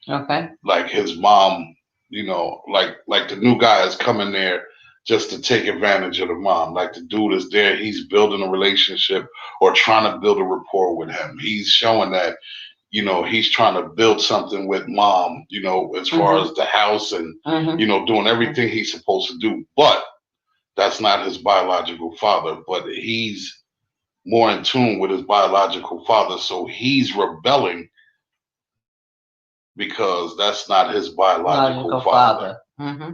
Okay.
Like his mom, like the new guy is coming there just to take advantage of the mom. Like the dude is there, he's building a relationship or trying to build a rapport with him. He's showing that, he's trying to build something with mom, as far as the house and, doing everything he's supposed to do. But that's not his biological father, but he's more in tune with his biological father. So he's rebelling because that's not his biological father.
Mm-hmm.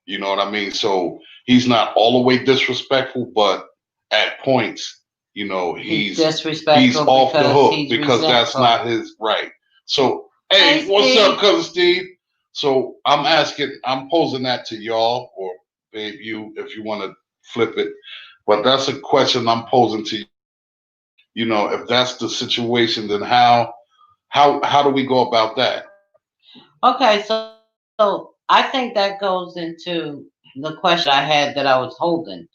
You know what I mean? So he's not all the way disrespectful, but at points, he's
disrespectful.
Off the hook
he's
because that's
resentful.
not his right. So, hey, what's up, cousin Steve? So I'm posing that to y'all, or babe, if you want to flip it. But that's a question I'm posing to you. If that's the situation, then how do we go about that?
Okay, so I think that goes into the question I had that I was holding.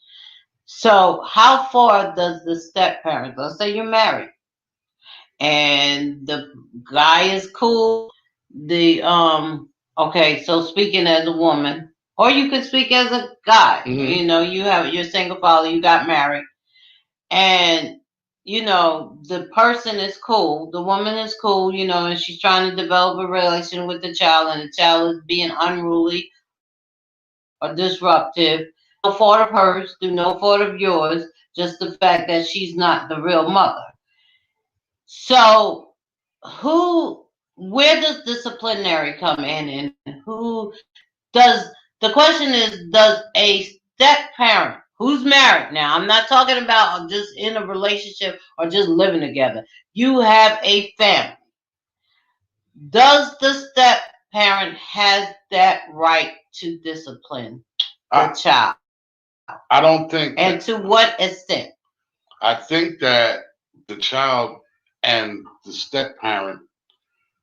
So how far does the step parent, let's say you're married and the guy is cool, okay, so speaking as a woman, or you could speak as a guy, you're single father, you got married, and the person is cool, the woman is cool, and she's trying to develop a relation with the child, and the child is being unruly or disruptive. No fault of hers, through no fault of yours, just the fact that she's not the real mother. So where does disciplinary come in, and who does, the question is, does a step parent who's married, now I'm not talking about just in a relationship or just living together, you have a family, does the step parent has that right to discipline the child?
I don't think.
And to what extent?
I think that the child and the step parent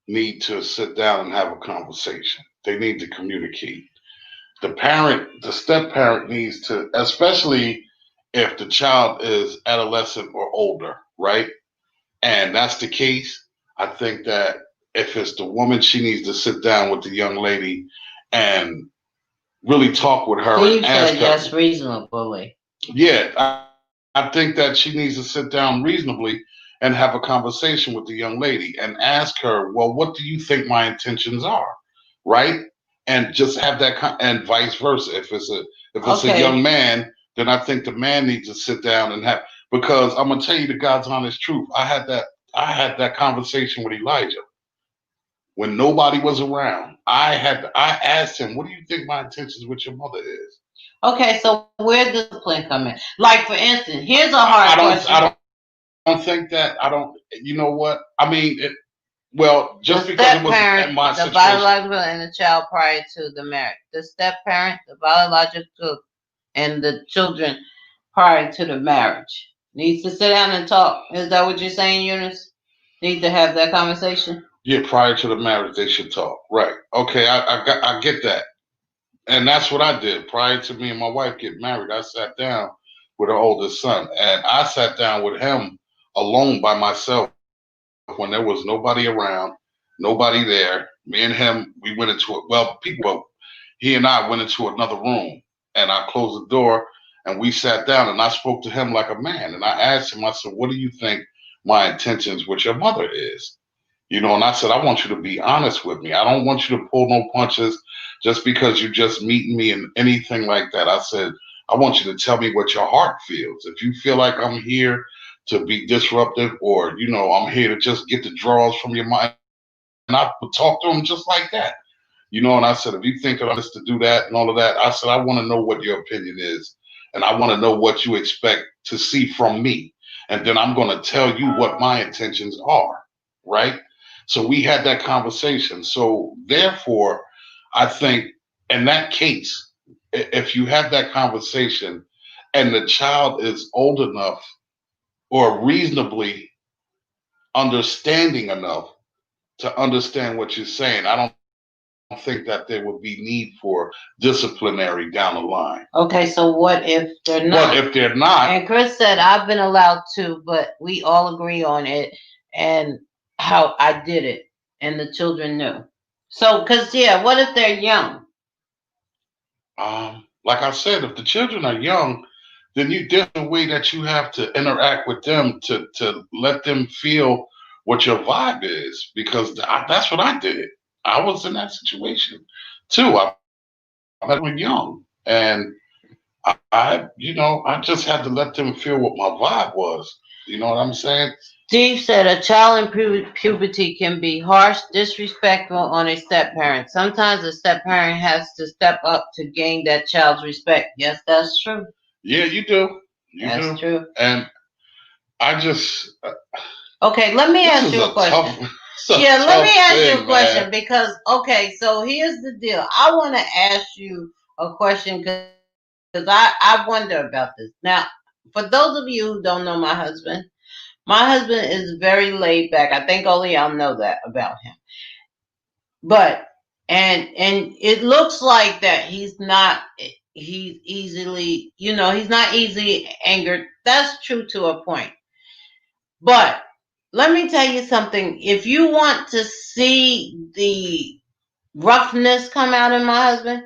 need to sit down and have a conversation. They need to communicate. The step parent needs to, especially if the child is adolescent or older, right? And that's the case. I think that if it's the woman, she needs to sit down with the young lady and really talk with her.
Steve said yes, reasonably.
Yeah, I think that she needs to sit down reasonably and have a conversation with the young lady and ask her, well, what do you think my intentions are, right? And just have that, and vice versa. If it's a young man, then I think the man needs to sit down and have, because I'm gonna tell you the God's honest truth. I had that conversation with Elijah. when nobody was around. I asked him, "What do you think my intentions with your mother is?"
Okay, so where does discipline come in? Like for instance, here's a
I
hard
don't.
question.
I don't think that. I don't. You know what? I mean, well,
The
just because it
step
was
parent,
in my
the
situation.
biological, and the child prior to the marriage. The step parent, the biological, and the children prior to the marriage needs to sit down and talk. Is that what you're saying, Eunice? Need to have that conversation.
Yeah, prior to the marriage, they should talk. Right. Okay, I get that. And that's what I did. Prior to me and my wife getting married, I sat down with her oldest son. And I sat down with him alone by myself when there was nobody around, nobody there. Me and him, we went into it. Well, he and I went into another room and I closed the door and we sat down and I spoke to him like a man. And I asked him, I said, "What do you think my intentions with your mother is?" And I said, "I want you to be honest with me. I don't want you to pull no punches just because you just meeting me and anything like that." I said, "I want you to tell me what your heart feels. If you feel like I'm here to be disruptive or, I'm here to just get the draws from your mind." And I would talk to him just like that. And I said, "If you think that I'm just to do that and all of that," I said, "I want to know what your opinion is. And I want to know what you expect to see from me. And then I'm going to tell you what my intentions are." Right. So we had that conversation. So therefore, I think in that case, if you have that conversation and the child is old enough or reasonably understanding enough to understand what you're saying, I don't think that there would be need for disciplinary down the line.
Okay, so what if they're
But
not?
if they're not,
And Chris said, I've been allowed to, but we all agree on it and how I did it, and the children knew. So, because, yeah, what if they're young?
like I said, if the children are young, then there's a way that you have to interact with them to let them feel what your vibe is, because that's what I did. I was in that situation too. I met them young, and I just had to let them feel what my vibe was. You know what I'm saying?
Steve said a child in puberty can be harsh, disrespectful on a step parent. Sometimes a step parent has to step up to gain that child's respect. Yes, that's true.
Yeah, you do. You
That's
do.
true.
And I just
Okay, let me
this
ask
is
you a
a
question.
tough, it's a
Yeah, let me
tough
ask you a
thing,
question
man.
because, okay, so here's the deal. I want to ask you a question because I wonder about this. Now, for those of you who don't know my husband is very laid back. I think only y'all know that about him. But and it looks like that he's easily, he's not easily angered. That's true to a point. But let me tell you something. If you want to see the roughness come out in my husband,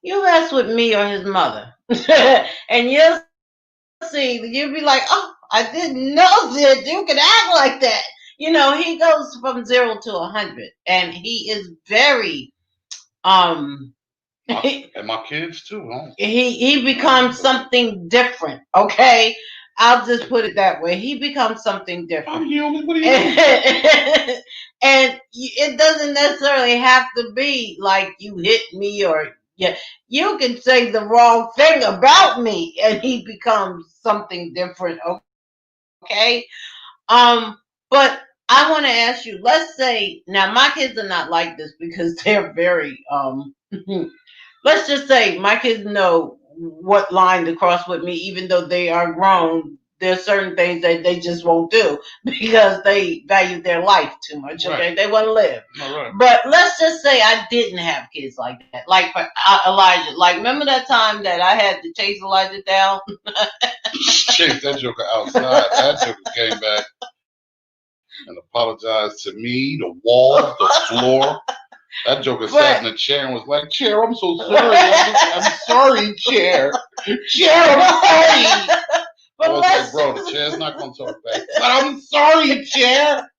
you mess with me or his mother. And you'll see, you'll be like, oh, I didn't know that you could act like that. He goes from 0 to 100, and he is very
And my kids too, huh?
he becomes something different. Okay, I'll just put it that way. He becomes something different.
I'm human. What do you mean?
And it doesn't necessarily have to be like you hit me or yeah. You can say the wrong thing about me, and he becomes something different. Okay, but I want to ask you. Let's say now my kids are not like this because they're very let's just say my kids know what line to cross with me, even though they are grown. There's certain things that they just won't do because they value their life too much. Okay,
Right.
they want to live.
All right.
But let's just say I didn't have kids like that. Like for Elijah. Like remember that time that I had to chase Elijah down?
Chase that joker outside. That joker came back and apologized to me, the wall, the floor. That joker sat in a chair and was like, "Chair, I'm so sorry. I'm sorry, chair. Chair, I'm sorry." I was like, "Bro, the chair's not gonna talk back." But I'm sorry, chair.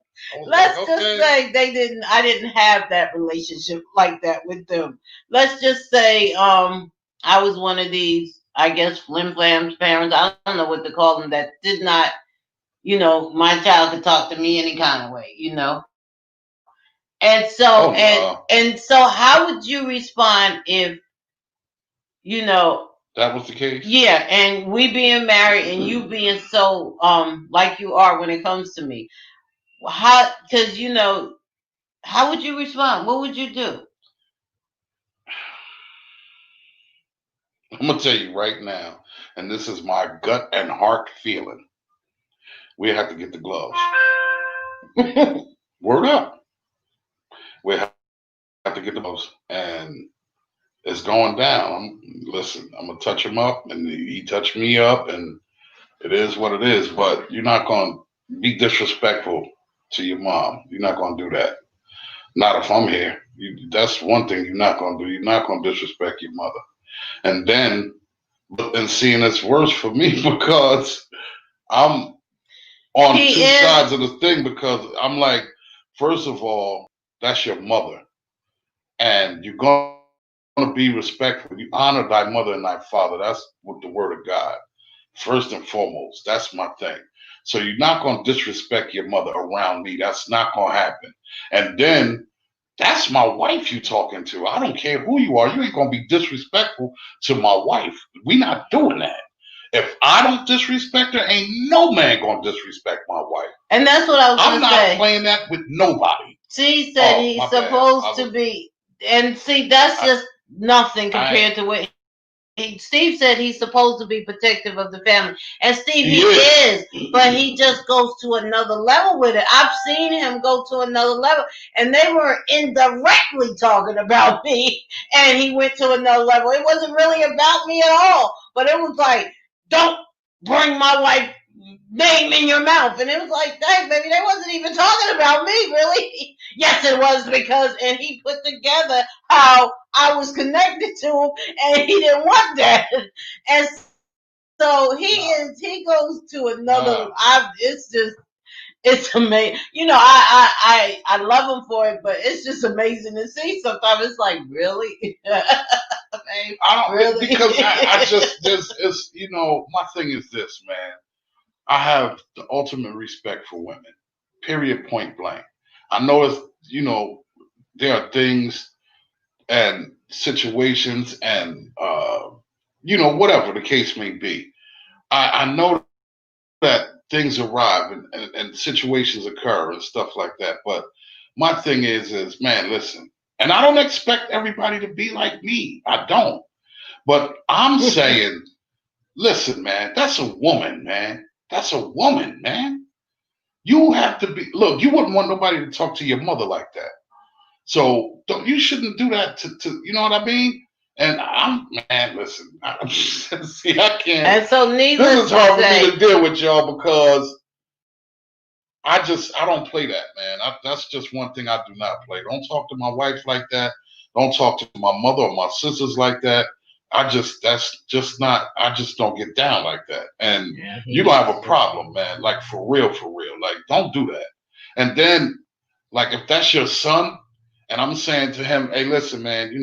Let's just say I didn't have that relationship like that with them. Let's just say I was one of these, I guess, flim flams parents. I don't know what to call them, that did not, my child could talk to me any kind of way. And so
Oh no,
and so how would you respond if, you know,
that was the case.
yeah, and we being married and you being so like you are when it comes to me? How, because you know, how would you respond? What would you do?
I'm gonna tell you right now, and this is my gut and heart feeling. We have to get the gloves. Word up. We have to get the gloves, and it's going down. Listen, I'm gonna touch him up, and he touched me up, and it is what it is. But you're not gonna be disrespectful to your mom. You're not gonna do that. Not if I'm here. That's one thing you're not gonna do. You're not gonna disrespect your mother. And then, but then seeing it's worse for me because I'm on
He
two
is.
sides of the thing because I'm like, first of all, that's your mother, and you're gonna be respectful. You honor thy mother and thy father. That's with the word of God. First and foremost, that's my thing. So you're not gonna disrespect your mother around me. That's not gonna happen. And then that's my wife you talking to. I don't care who you are. You ain't gonna be disrespectful to my wife. We not doing that. If I don't disrespect her, ain't no man gonna disrespect my wife.
And that's what I was
I'm
gonna
not
say.
playing that with nobody.
She said
Oh,
he's
my bad.
supposed to be, and see, that's
I,
just nothing
I,
compared to what Steve said. He's supposed to be protective of the family, and Steve,
he
he
is.
is, but he just goes to another level with it. I've seen him go to another level, and they were indirectly talking about me, and he went to another level. It wasn't really about me at all, but it was like, don't bring my wife name in your mouth. And it was like, dang, baby, they wasn't even talking about me, really. Yes, it was, because, and he put together how I was connected to him, and he didn't want that. And so
Nah,
he goes to another,
nah.
it's just, it's amazing. You know, I love him for it, but it's just amazing to see. Sometimes it's like, really? Babe,
I don't
really?
because I just this is my thing is this, man. I have the ultimate respect for women. Period. Point blank. I know it's there are things and situations and whatever the case may be. I know that things arrive and situations occur and stuff like that. But my thing is man, listen, and I don't expect everybody to be like me. I don't. But I'm saying, listen, man, that's a woman, man. That's a woman, man. You have to be. Look, you wouldn't want nobody to talk to your mother like that. So you shouldn't do that to you know what I mean? And I'm man, listen. See, I can't.
And so,
This
needless
is
to
hard for me to
say,
deal with y'all because I don't play that, man. That's just one thing I do not play. Don't talk to my wife like that. Don't talk to my mother or my sisters like that. That's just not. I just don't get down like that. And
yeah,
you're
he
gonna have
is
a
just,
problem, man. Like for real, for real. Like don't do that. And then, like if that's your son, and I'm saying to him, hey, listen, man, you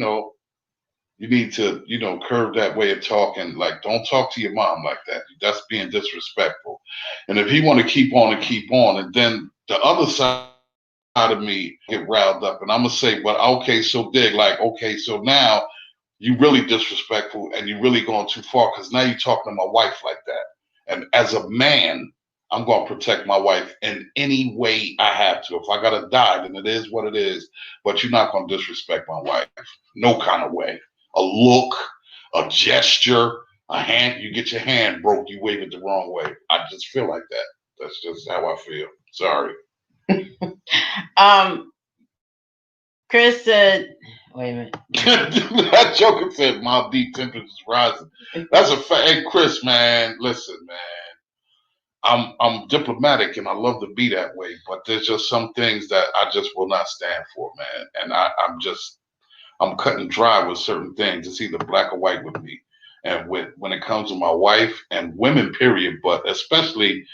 need to, curb that way of talking. Like, don't talk to your mom like that. That's being disrespectful. And if he want to keep on and keep on, and then the other side of me get riled up, and I'm gonna say, but okay, so dig, like, okay, so now you really disrespectful and you really going too far because now you're talking to my wife like that. And as a man, I'm gonna protect my wife in any way I have to. If I gotta die, then it is what it is. But you're not gonna disrespect my wife, no kind of way. A look, a gesture, a hand. You get your hand broke, you wave it the wrong way. I just feel like that. That's just how I feel. Sorry.
um, Chris said, wait a minute.
That joker said my deep temperatures rising. That's a fact. Hey, Chris, man, listen, man. I'm diplomatic and I love to be that way, but there's just some things that I just will not stand for, man. And I'm cutting dry with certain things. It's either black or white with me. And when it comes to my wife and women, period, but especially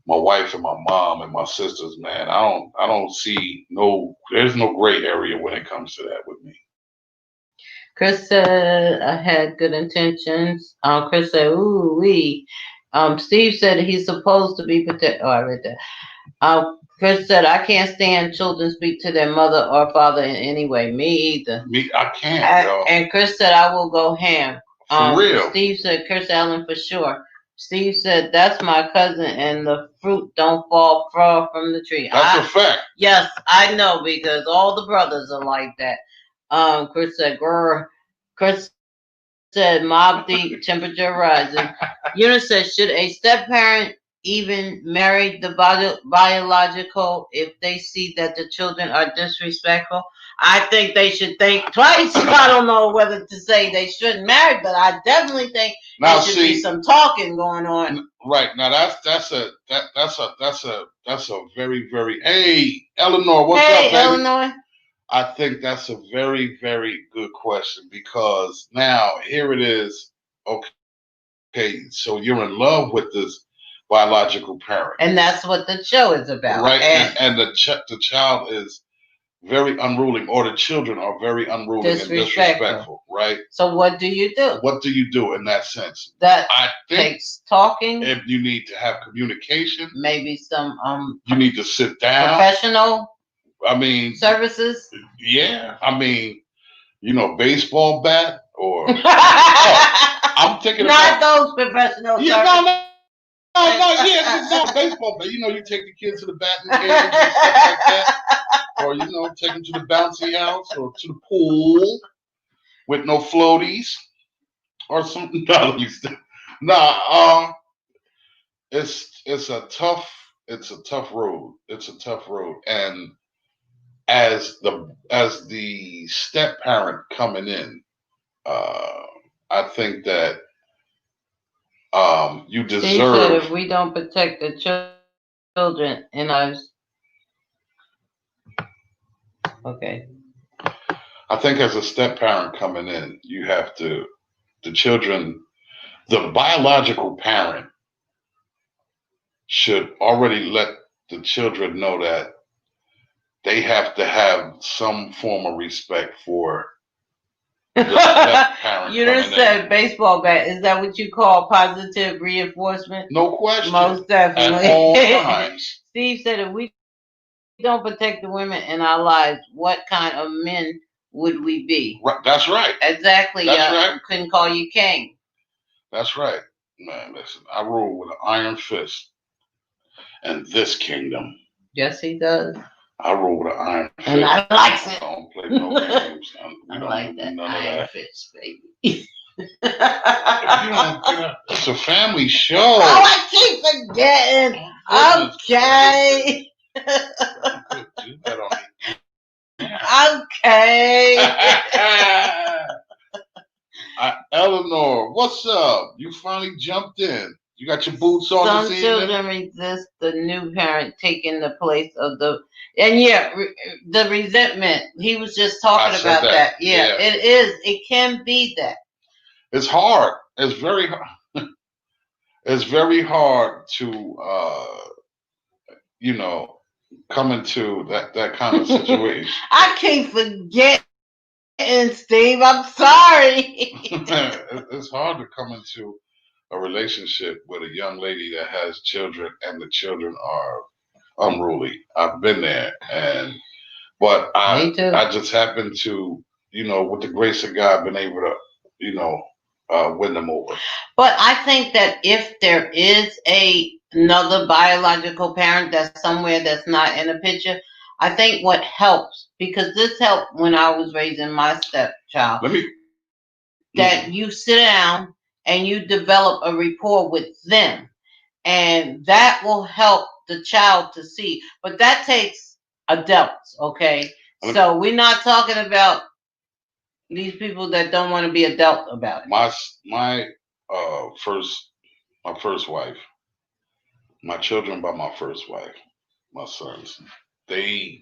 my wife and my mom and my sisters, man, I don't see there's no gray area when it comes to that with me.
Chris said, I had good intentions. Chris said, ooh, wee. Steve said he's supposed to be protected. Oh, I read that. Chris said, I can't stand children speak to their mother or father in any way. Me either.
I can't, yo.
And Chris said, I will go ham.
For real.
Steve said, Chris Allen for sure. Steve said, that's my cousin, and the fruit don't fall far from the tree.
That's a fact.
Yes, I know, because all the brothers are like that. Chris said, grr. Chris said, mob deep, temperature rising. Eunice said, should a step parent even marry the biological if they see that the children are disrespectful? I think they should think twice. I don't know whether to say they shouldn't marry, but I definitely think there should be some talking going on.
Right now, that's a very, very. Hey, Eleanor, what's up, baby?
Eleanor.
I think that's a very, very good question, because now here it is. Okay, so you're in love with this biological parent,
and that's what the show is about,
right? And the child is very unruly, or the children are very unruly and disrespectful, right?
So what do you do?
What do you do in that sense?
That I think takes talking.
If you need to have communication,
maybe some
you need to sit down.
Professional.
I mean,
services.
Yeah, I mean, baseball bat or. I'm thinking
not those professional.
Yeah, services. No, yeah, it's not baseball bat. You take the kids to the batting cage and stuff like that. Or, take them to the bouncy house or to the pool with no floaties or something. Nah, it's a tough road. It's a tough road. And as the step parent coming in, I think that you deserve. He said
if we don't protect the children in us. Okay.
I think as a step parent coming in, you have to, the biological parent should already let the children know that they have to have some form of respect for the step parent. You just said
baseball bat. Is that what you call positive reinforcement?
No question.
Most definitely.
At all times.
Steve said if we don't protect the women in our lives, what kind of men would we be?
Right, that's right.
Exactly.
That's right.
Couldn't call you king.
That's right. Man, listen, I rule with an iron fist in this kingdom.
Yes, he does.
I rule with an iron fist.
And I like it.
I don't play no games.
I like that iron fist, baby.
It's a family show.
Oh, I keep forgetting. Okay. Okay.
Eleanor, what's up? You finally jumped in. You got your boots on.
Some children resist the new parent taking the place of the, the resentment. He was just talking about that. Yeah, it is. It can be that.
It's hard. It's very hard. It's very hard to, come into that kind of situation.
I keep forgetting, Steve. I'm sorry.
It's hard to come into a relationship with a young lady that has children and the children are unruly. I've been there, but I just happen to, with the grace of God, been able to, win them over.
But I think that if there is another biological parent that's somewhere that's not in the picture, I think what helps, because this helped when I was raising my stepchild, that you sit down and you develop a rapport with them, and that will help the child to see. But that takes adults, okay? So we're not talking about these people that don't want to be adult about it.
My first wife, my children by my first wife, my sons, they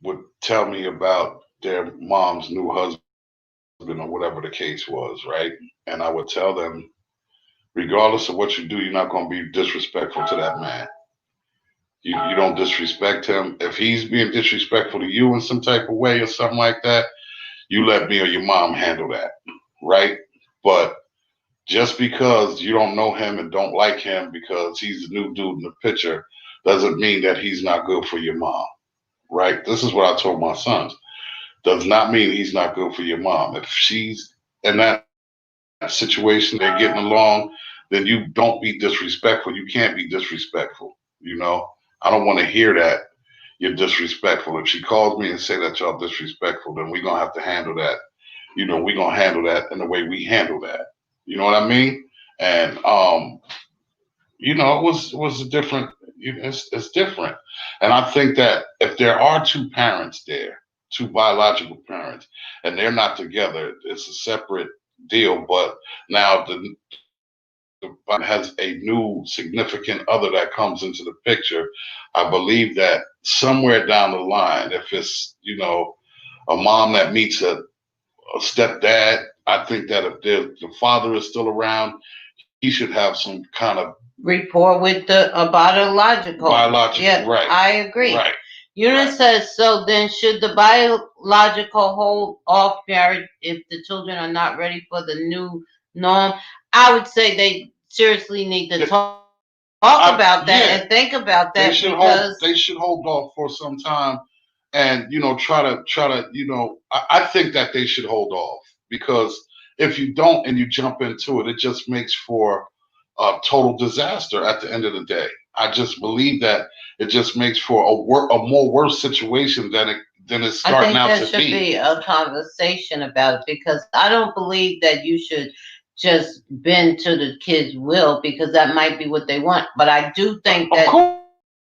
would tell me about their mom's new husband or whatever the case was, right? And I would tell them, regardless of what you do, you're not going to be disrespectful to that man. You don't disrespect him. If he's being disrespectful to you in some type of way or something like that, you let me or your mom handle that, right? But just because you don't know him and don't like him because he's a new dude in the picture doesn't mean that he's not good for your mom, right? This is what I told my sons. Does not mean he's not good for your mom. If she's in that situation, they're getting along, then you don't be disrespectful. You can't be disrespectful. You know, I don't want to hear that you're disrespectful. If she calls me and say that y'all disrespectful, then we're gonna have to handle that. We're gonna handle that in the way we handle that. You know what I mean? And it was a different. It's different. And I think that if there are two parents there, two biological parents, and they're not together, it's a separate deal. But now the has a new significant other that comes into the picture. I believe that somewhere down the line, if it's a mom that meets a stepdad, I think that if the father is still around, he should have some kind of
Rapport with the biological. Yeah,
right,
I agree.
right,
Eunice
right.
says, so then should the biological hold off marriage if the children are not ready for the new norm? I would say they seriously need to talk about that
Yeah,
and think about
they
that
should
because
hold off for some time, and try to I think that they should hold off, because if you don't and you jump into it, it just makes for a total disaster at the end of the day. I just believe that it just makes for a more worse situation than it's
I
starting
think
out
there
to
should
be.
be a conversation about it because I don't believe that you should just bend to the kids' will because that might be what they want. But I do think
Of
that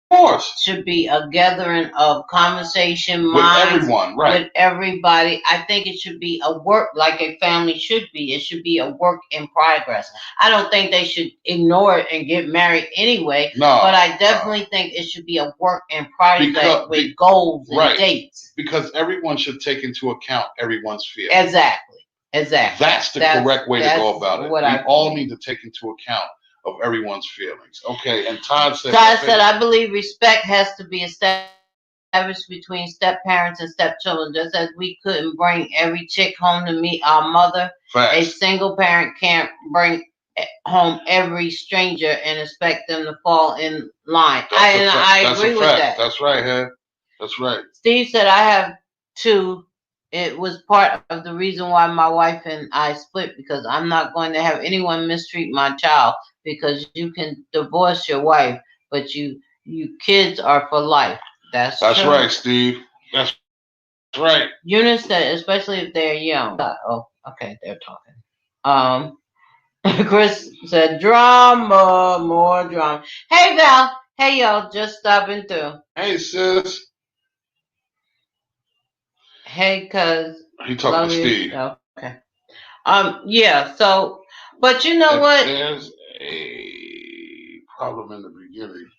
course,
should be a gathering of conversation
with
minds
everyone, right?
with everybody. I think it should be a work like a family should be. It should be a work in progress. I don't think they should ignore it and get married anyway,
No,
but I
no.
definitely think it should be a work in progress
Because
with goals and
right,
dates.
because everyone should take into account everyone's feelings.
Exactly. Exactly.
That's the correct way to go about it.
What
We
I
all
believe.
need to take into account of everyone's feelings. Okay, and Todd said
Todd
that
said, I believe respect has to be established between step parents and stepchildren, just as we couldn't bring every chick home to meet our mother.
facts.
A single parent can't bring home every stranger and expect them to fall in line. I
That's a
agree with
fact.
that.
That's right, Head. That's right.
Steve said, I have two. It was part of the reason why my wife and I split because I'm not going to have anyone mistreat my child because you can divorce your wife, but you kids are for life. That's
That's
true.
right, Steve. That's right.
Eunice said, especially if they're young. Oh, okay, they're talking. Um, Chris said, drama, more drama. Hey, Val. Hey, y'all, just stopping through.
Hey, sis.
Hey, cuz.
He talking
Love
to
you.
Steve.
Okay. Yeah, so, but you know
If
what?
there's a problem in the beginning,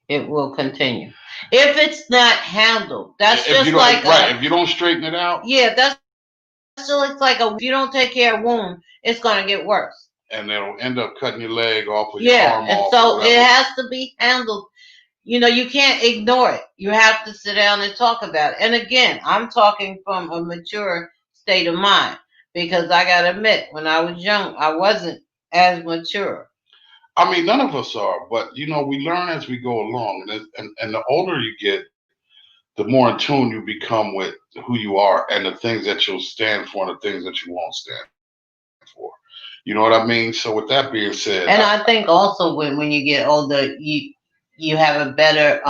It will continue. If it's not handled, that's
if you
just
don't
like
right, if you don't straighten it out,
yeah, that's just like a, if you don't take care of a wound, it's going to get worse.
and it'll end up cutting your leg off or your
Yeah,
arm
and
off or
so it
whatever.
has to be handled. You know, you can't ignore it. You have to sit down and talk about it. And again, I'm talking from a mature state of mind because I got to admit, when I was young, I wasn't as mature.
I mean, none of us are, but we learn as we go along, and the older you get, the more in tune you become with who you are and the things that you'll stand for and the things that you won't stand for. You know what I mean? So with that being said,
And I think also when you get older, you have a better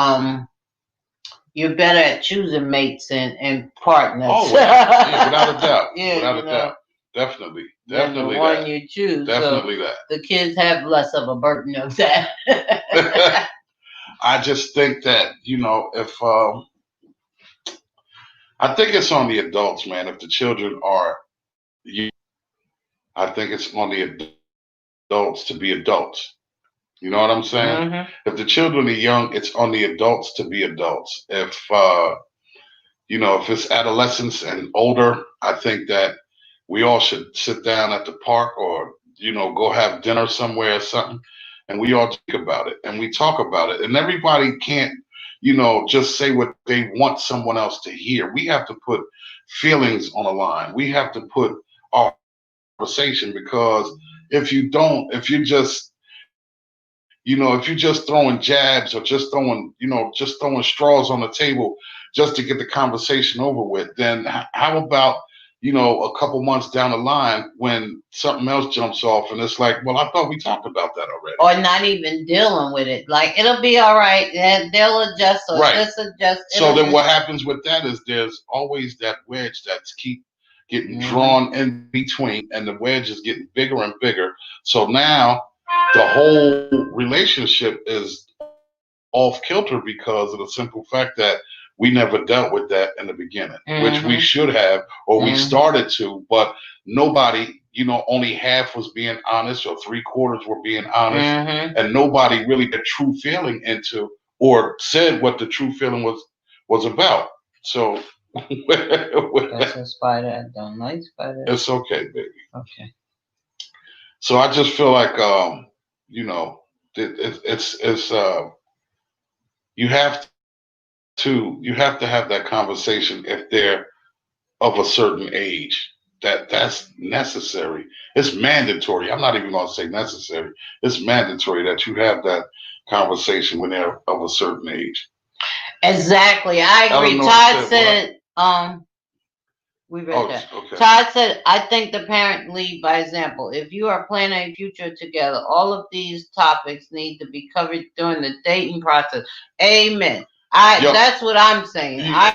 you're better at choosing mates and partners.
oh yeah, without a doubt,
Yeah,
without a doubt, definitely,
than the
definitely
one
that,
you choose.
definitely
So the kids have less of a burden of that.
that. I just think that if I think it's on the adults, man. If the children are I think it's on the adults to be adults. You know what I'm saying? If the children are young, it's on the adults to be adults. If it's adolescents and older, I think that we all should sit down at the park or go have dinner somewhere or something, and we all think about it and we talk about it. And everybody can't just say what they want someone else to hear. We have to put feelings on the line. We have to put our conversation, because if you don't, if you just, if you're just throwing jabs or just throwing, just throwing straws on the table just to get the conversation over with, then how about, a couple months down the line when something else jumps off and it's like, well, I thought we talked about that already.
Or not even dealing with it. Like, it'll be all right. They'll adjust or
Right.
this adjust.
So then what happens with that is there's always that wedge that's keep getting drawn in between, and the wedge is getting bigger and bigger. So now the whole relationship is off kilter because of the simple fact that we never dealt with that in the beginning, which we should have, or we started to, but nobody, only half was being honest, or 3/4 were being honest, and nobody really had true feeling into or said what the true feeling was about. So
that's a spider. I don't like spiders.
It's okay, baby.
Okay.
So I just feel like it's you have to have that conversation if they're of a certain age. That's necessary. It's mandatory. I'm not even going to say necessary. It's mandatory that you have that conversation when they're of a certain age.
Exactly. I agree. Todd said, we read that. Okay. Todd said, I think the parent lead by example. If you are planning a future together, all of these topics need to be covered during the dating process. Amen. That's what I'm saying. I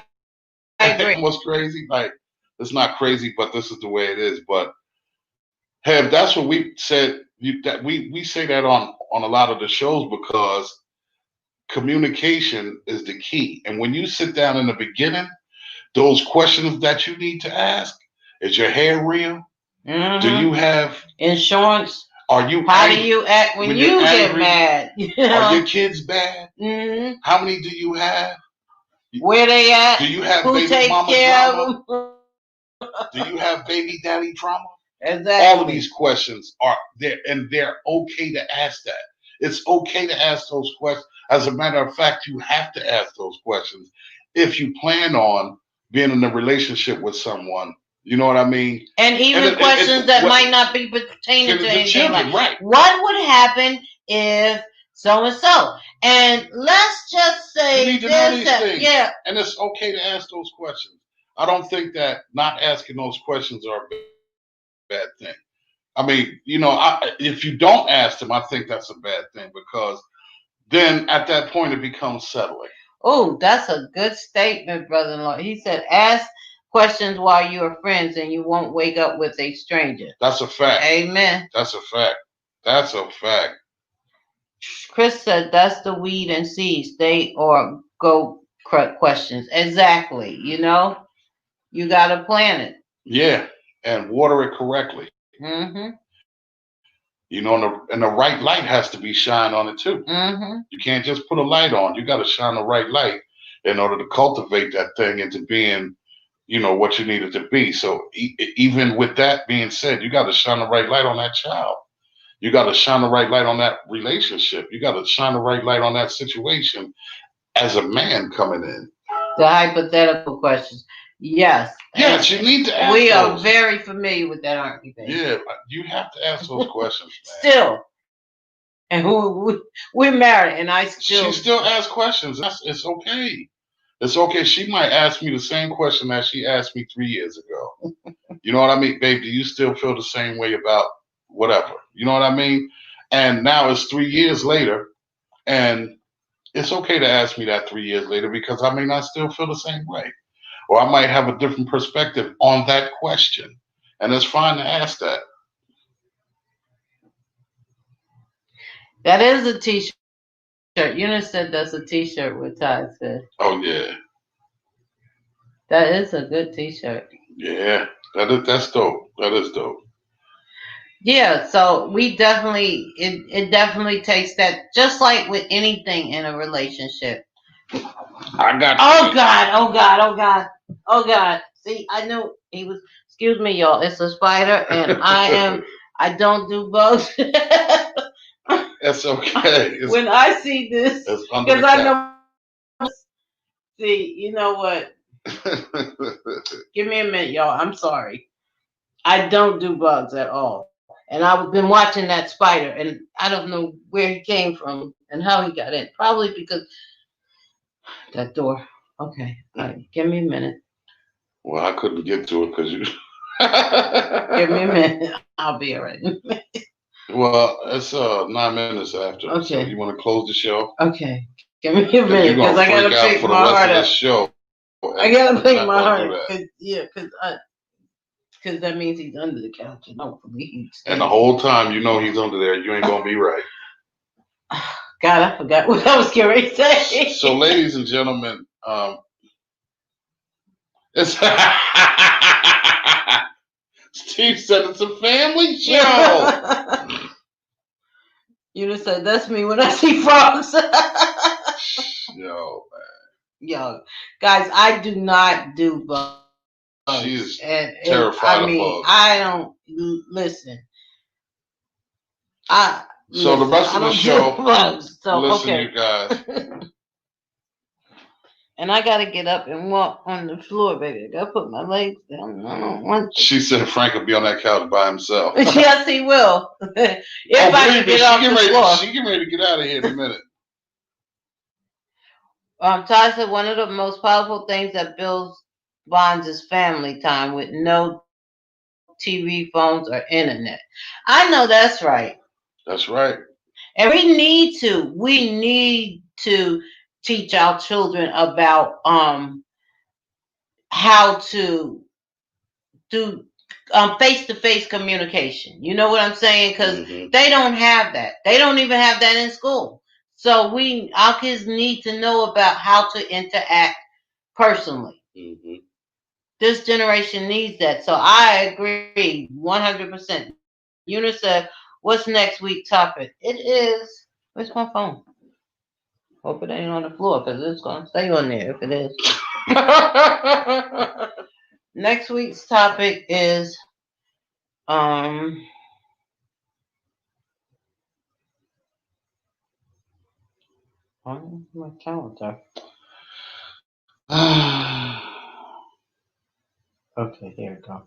agree.
What's crazy? Like, it's not crazy, but this is the way it is. But hey, that's what we said. That we say that on a lot of the shows, because communication is the key. And when you sit down in the beginning, those questions that you need to ask: is your hair real? Do you have
insurance?
Are you?
How do you act when you get mad?
Are your kids bad? How many do you have?
Where they at?
Do you have
who
baby
takes
mama
care
drama?
of them?
Do you have baby daddy drama?
Exactly.
All of these questions are there, and they're okay to ask that. It's okay to ask those questions. As a matter of fact, you have to ask those questions if you plan on being in a relationship with someone. You know what I mean?
And even questions that might not be pertaining to anything.
Children, right?
What would happen if so and so? And let's just say
you need to know these things. Yeah. And it's okay to ask those questions. I don't think that not asking those questions are a bad thing. I mean, if you don't ask them, I think that's a bad thing, because then at that point it becomes settling.
Oh, that's a good statement, brother-in-law. He said, ask questions while you are friends and you won't wake up with a stranger.
That's a fact.
Amen.
That's a fact. That's a fact.
Chris said, that's the weed and seed. Stay or go questions. Exactly. You got to plant it.
Yeah, and water it correctly. And the right light has to be shined on it too. You can't just put a light on. You got to shine the right light in order to cultivate that thing into being, what you need it to be. So even with that being said, you got to shine the right light on that child. You got to shine the right light on that relationship. You got to shine the right light on that situation as a man coming in.
The hypothetical questions. Yes.
Yes, you need to ask
We
those.
are very familiar with that, aren't we, baby?
Yeah, you have to ask those questions,
man. Still. And we're married, and
She still asks questions. It's okay. It's okay. She might ask me the same question that she asked me 3 years ago. You know what I mean? Babe, do you still feel the same way about whatever? You know what I mean? And now it's 3 years later, and it's okay to ask me that 3 years later, because I may not still feel the same way. Or I might have a different perspective on that question. And it's fine to ask that.
That is a t-shirt. Eunice said that's a t-shirt, what Todd said.
Oh, yeah.
That is a good t-shirt.
Yeah, that's dope. That is dope.
Yeah, so we definitely, it definitely takes that, just like with anything in a relationship.
I got
Oh God, oh God, oh God, oh God. See, I knew he was, excuse me, y'all, it's a spider, and I don't do bugs.
That's okay.
When I see this, because I know, see, you know what? Give me a minute, y'all. I'm sorry. I don't do bugs at all. And I've been watching that spider, and I don't know where he came from and how he got in. Probably because that door. Okay, all right, give me a minute.
Well, I couldn't get to it because you.
Give me a minute. I'll be all right.
Well, it's 9 minutes after.
Okay.
So you want to close the show?
Okay, give me a minute
You're
because
gonna
I gotta
freak out
pick
for the
my
rest
heart
of
up.
this show.
I gotta pick
Not
my
gonna do
heart.
that.
Because that means he's under the couch, and hopefully he's.
And the whole time you know he's under there, you ain't gonna be right.
God, I forgot what I was going to say.
So, ladies and gentlemen, it's Steve said it's a family show.
You just said that's me when I see frogs.
Yo,
Yo, guys, I do not do bugs.
She's
and
terrified
I mean,
of bugs.
I don't listen.
So the rest of the show,
bugs, so,
listen,
okay.
you guys.
And I gotta get up and walk on the floor, baby. I gotta put my legs down. I don't want to.
She said Frank will be on that couch by himself.
Yes, he will. If I can get off the floor.
She getting ready to get out of here in a minute.
Ty said one of the most powerful things that builds bonds is family time with no TV, phones, or internet. I know that's right.
That's right.
And we need to teach our children about how to do face-to-face communication. You know what I'm saying? Because they don't have that. They don't even have that in school. So our kids need to know about how to interact personally. This generation needs that. So I agree 100%. Eunice said, what's next week's topic? It is, where's my phone? Hope it ain't on the floor because it's going to stay on there if it is. Next week's topic is my calendar. Okay, here we go.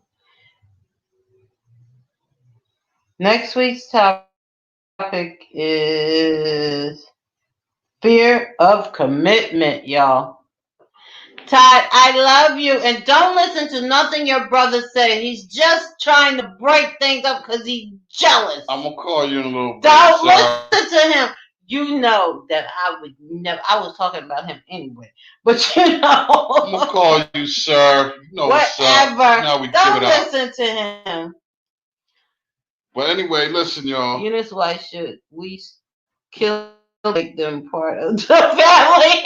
Next week's topic is fear of commitment, y'all. Todd, I love you, and don't listen to nothing your brother said. He's just trying to break things up because he's jealous.
I'm gonna call you in a little bit.
Don't listen to him. You know that I would never. I was talking about him anyway, but you know.
I'm gonna call you, sir. You know
whatever.
Now we
don't
give it up.
listen to him.
But anyway, listen, y'all.
Eunice, why should we kill them part of the family?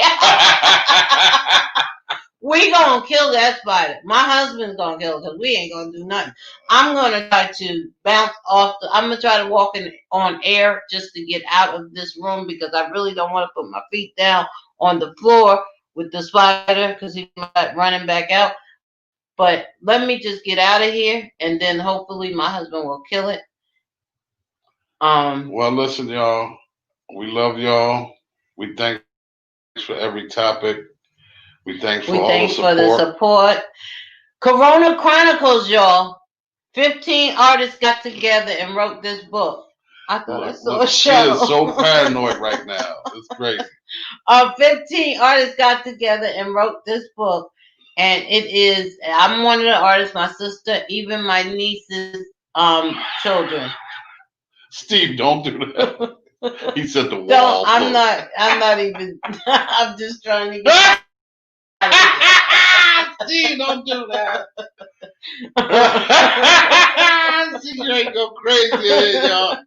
We gonna kill that spider. My husband's gonna kill it because we ain't gonna do nothing. I'm gonna try to bounce off. I'm gonna try to walk on air just to get out of this room because I really don't want to put my feet down on the floor with the spider because he's running back out. But let me just get out of here, and then hopefully my husband will kill it.
Well, listen, y'all. We love y'all. We thank for every topic. We thank for the
support. Corona Chronicles, y'all. 15 artists got together and wrote this book. I thought I saw a show.
She is so paranoid right now. It's crazy.
15 artists got together and wrote this book. And it is, I'm one of the artists, my sister, even my niece's children.
Steve, don't do that. He said the wall.
I'm not even, I'm just trying to get.
Steve, don't do that. See, you ain't go crazy, y'all.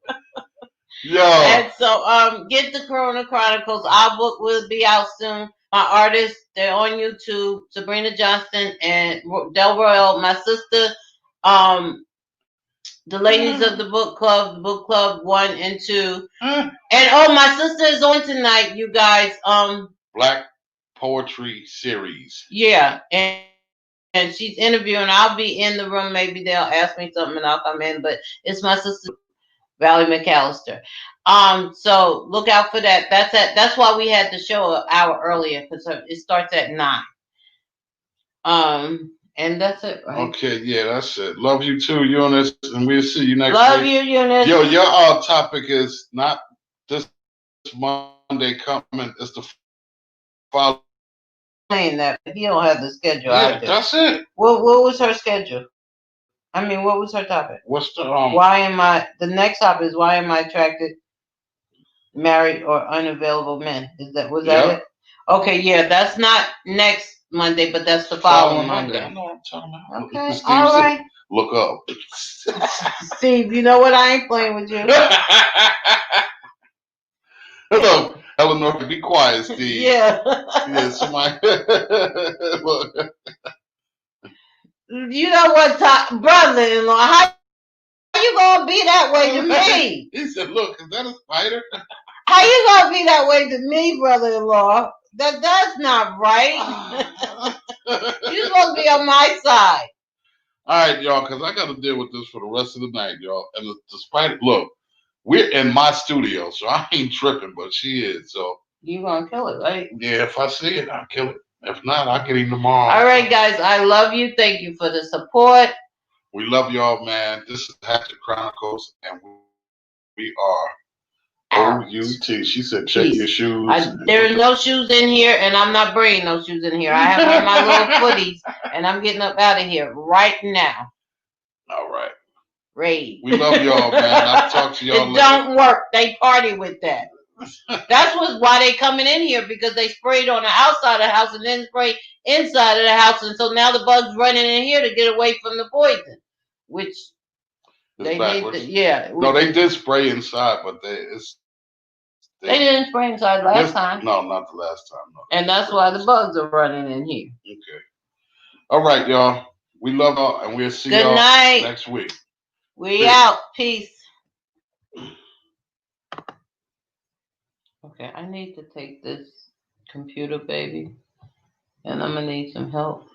Yo.
And so, get the Corona Chronicles. Our book will be out soon. My artists, they're on YouTube. Sabrina Johnston and Del Royal. My sister, the ladies of the book club 1 and 2. And my sister is on tonight, you guys.
Black Poetry Series.
Yeah, and she's interviewing. I'll be in the room. Maybe they'll ask me something and I'll come in. But it's my sister, Valerie McAllister. So look out for that. That's why we had the show an hour earlier because it starts at 9. And that's it, right?
Okay, yeah, that's it. Love you too, Eunice, and we'll see you next
Love
week.
you, Eunice.
Yo, your topic is not this Monday coming; it's the following.
Saying that he don't have the schedule.
Yeah, that's it.
What was her schedule? I mean, what was her topic?
What's the
Why am I? The next topic is why am I attracted, married, or unavailable men? Was that it? Okay, yeah, that's not next Monday, but that's the following Monday.
I know what I'm talking about.
Okay,
Steve
all
said,
right.
Look up.
Steve, you know what? I ain't playing with you.
Hello, Eleanor. Be quiet, Steve.
Yeah.
Yeah, somebody. Look.
You know what, brother-in-law? How you gonna be that way to me?
He said, "Look, is that a spider?"
How you gonna be that way to me, brother-in-law? That's not right. You're supposed to be on my side.
All right, y'all, because I got to deal with this for the rest of the night, y'all. And the spider, look, we're in my studio, so I ain't tripping, but she is. So
you gonna kill it, right?
Yeah, if I see it, I'll kill it. If not, I'll get him tomorrow.
All right, guys, I love you. Thank you for the support.
We love y'all, man. This is Hatchett Chronicles, and we are OUT. She said, check your shoes.
There's no shoes in here, and I'm not bringing no shoes in here. I have on my little footies, and I'm getting up out of here right now.
All right.
Raid.
We love y'all, man. I'll talk to y'all
later. It don't work. They party with that. That's why they coming in here, because they sprayed on the outside of the house and then sprayed inside of the house, and so now the bugs running in here to get away from the poison, which they
backwards.
need to, yeah.
No, they did spray inside, but they
didn't spray inside last time.
No, not the last time. No,
and that's why the bugs are running in here.
Okay. All right, y'all. We love y'all, and we'll see y'all next week.
We out. Peace. Okay, I need to take this computer, baby, and I'm gonna need some help.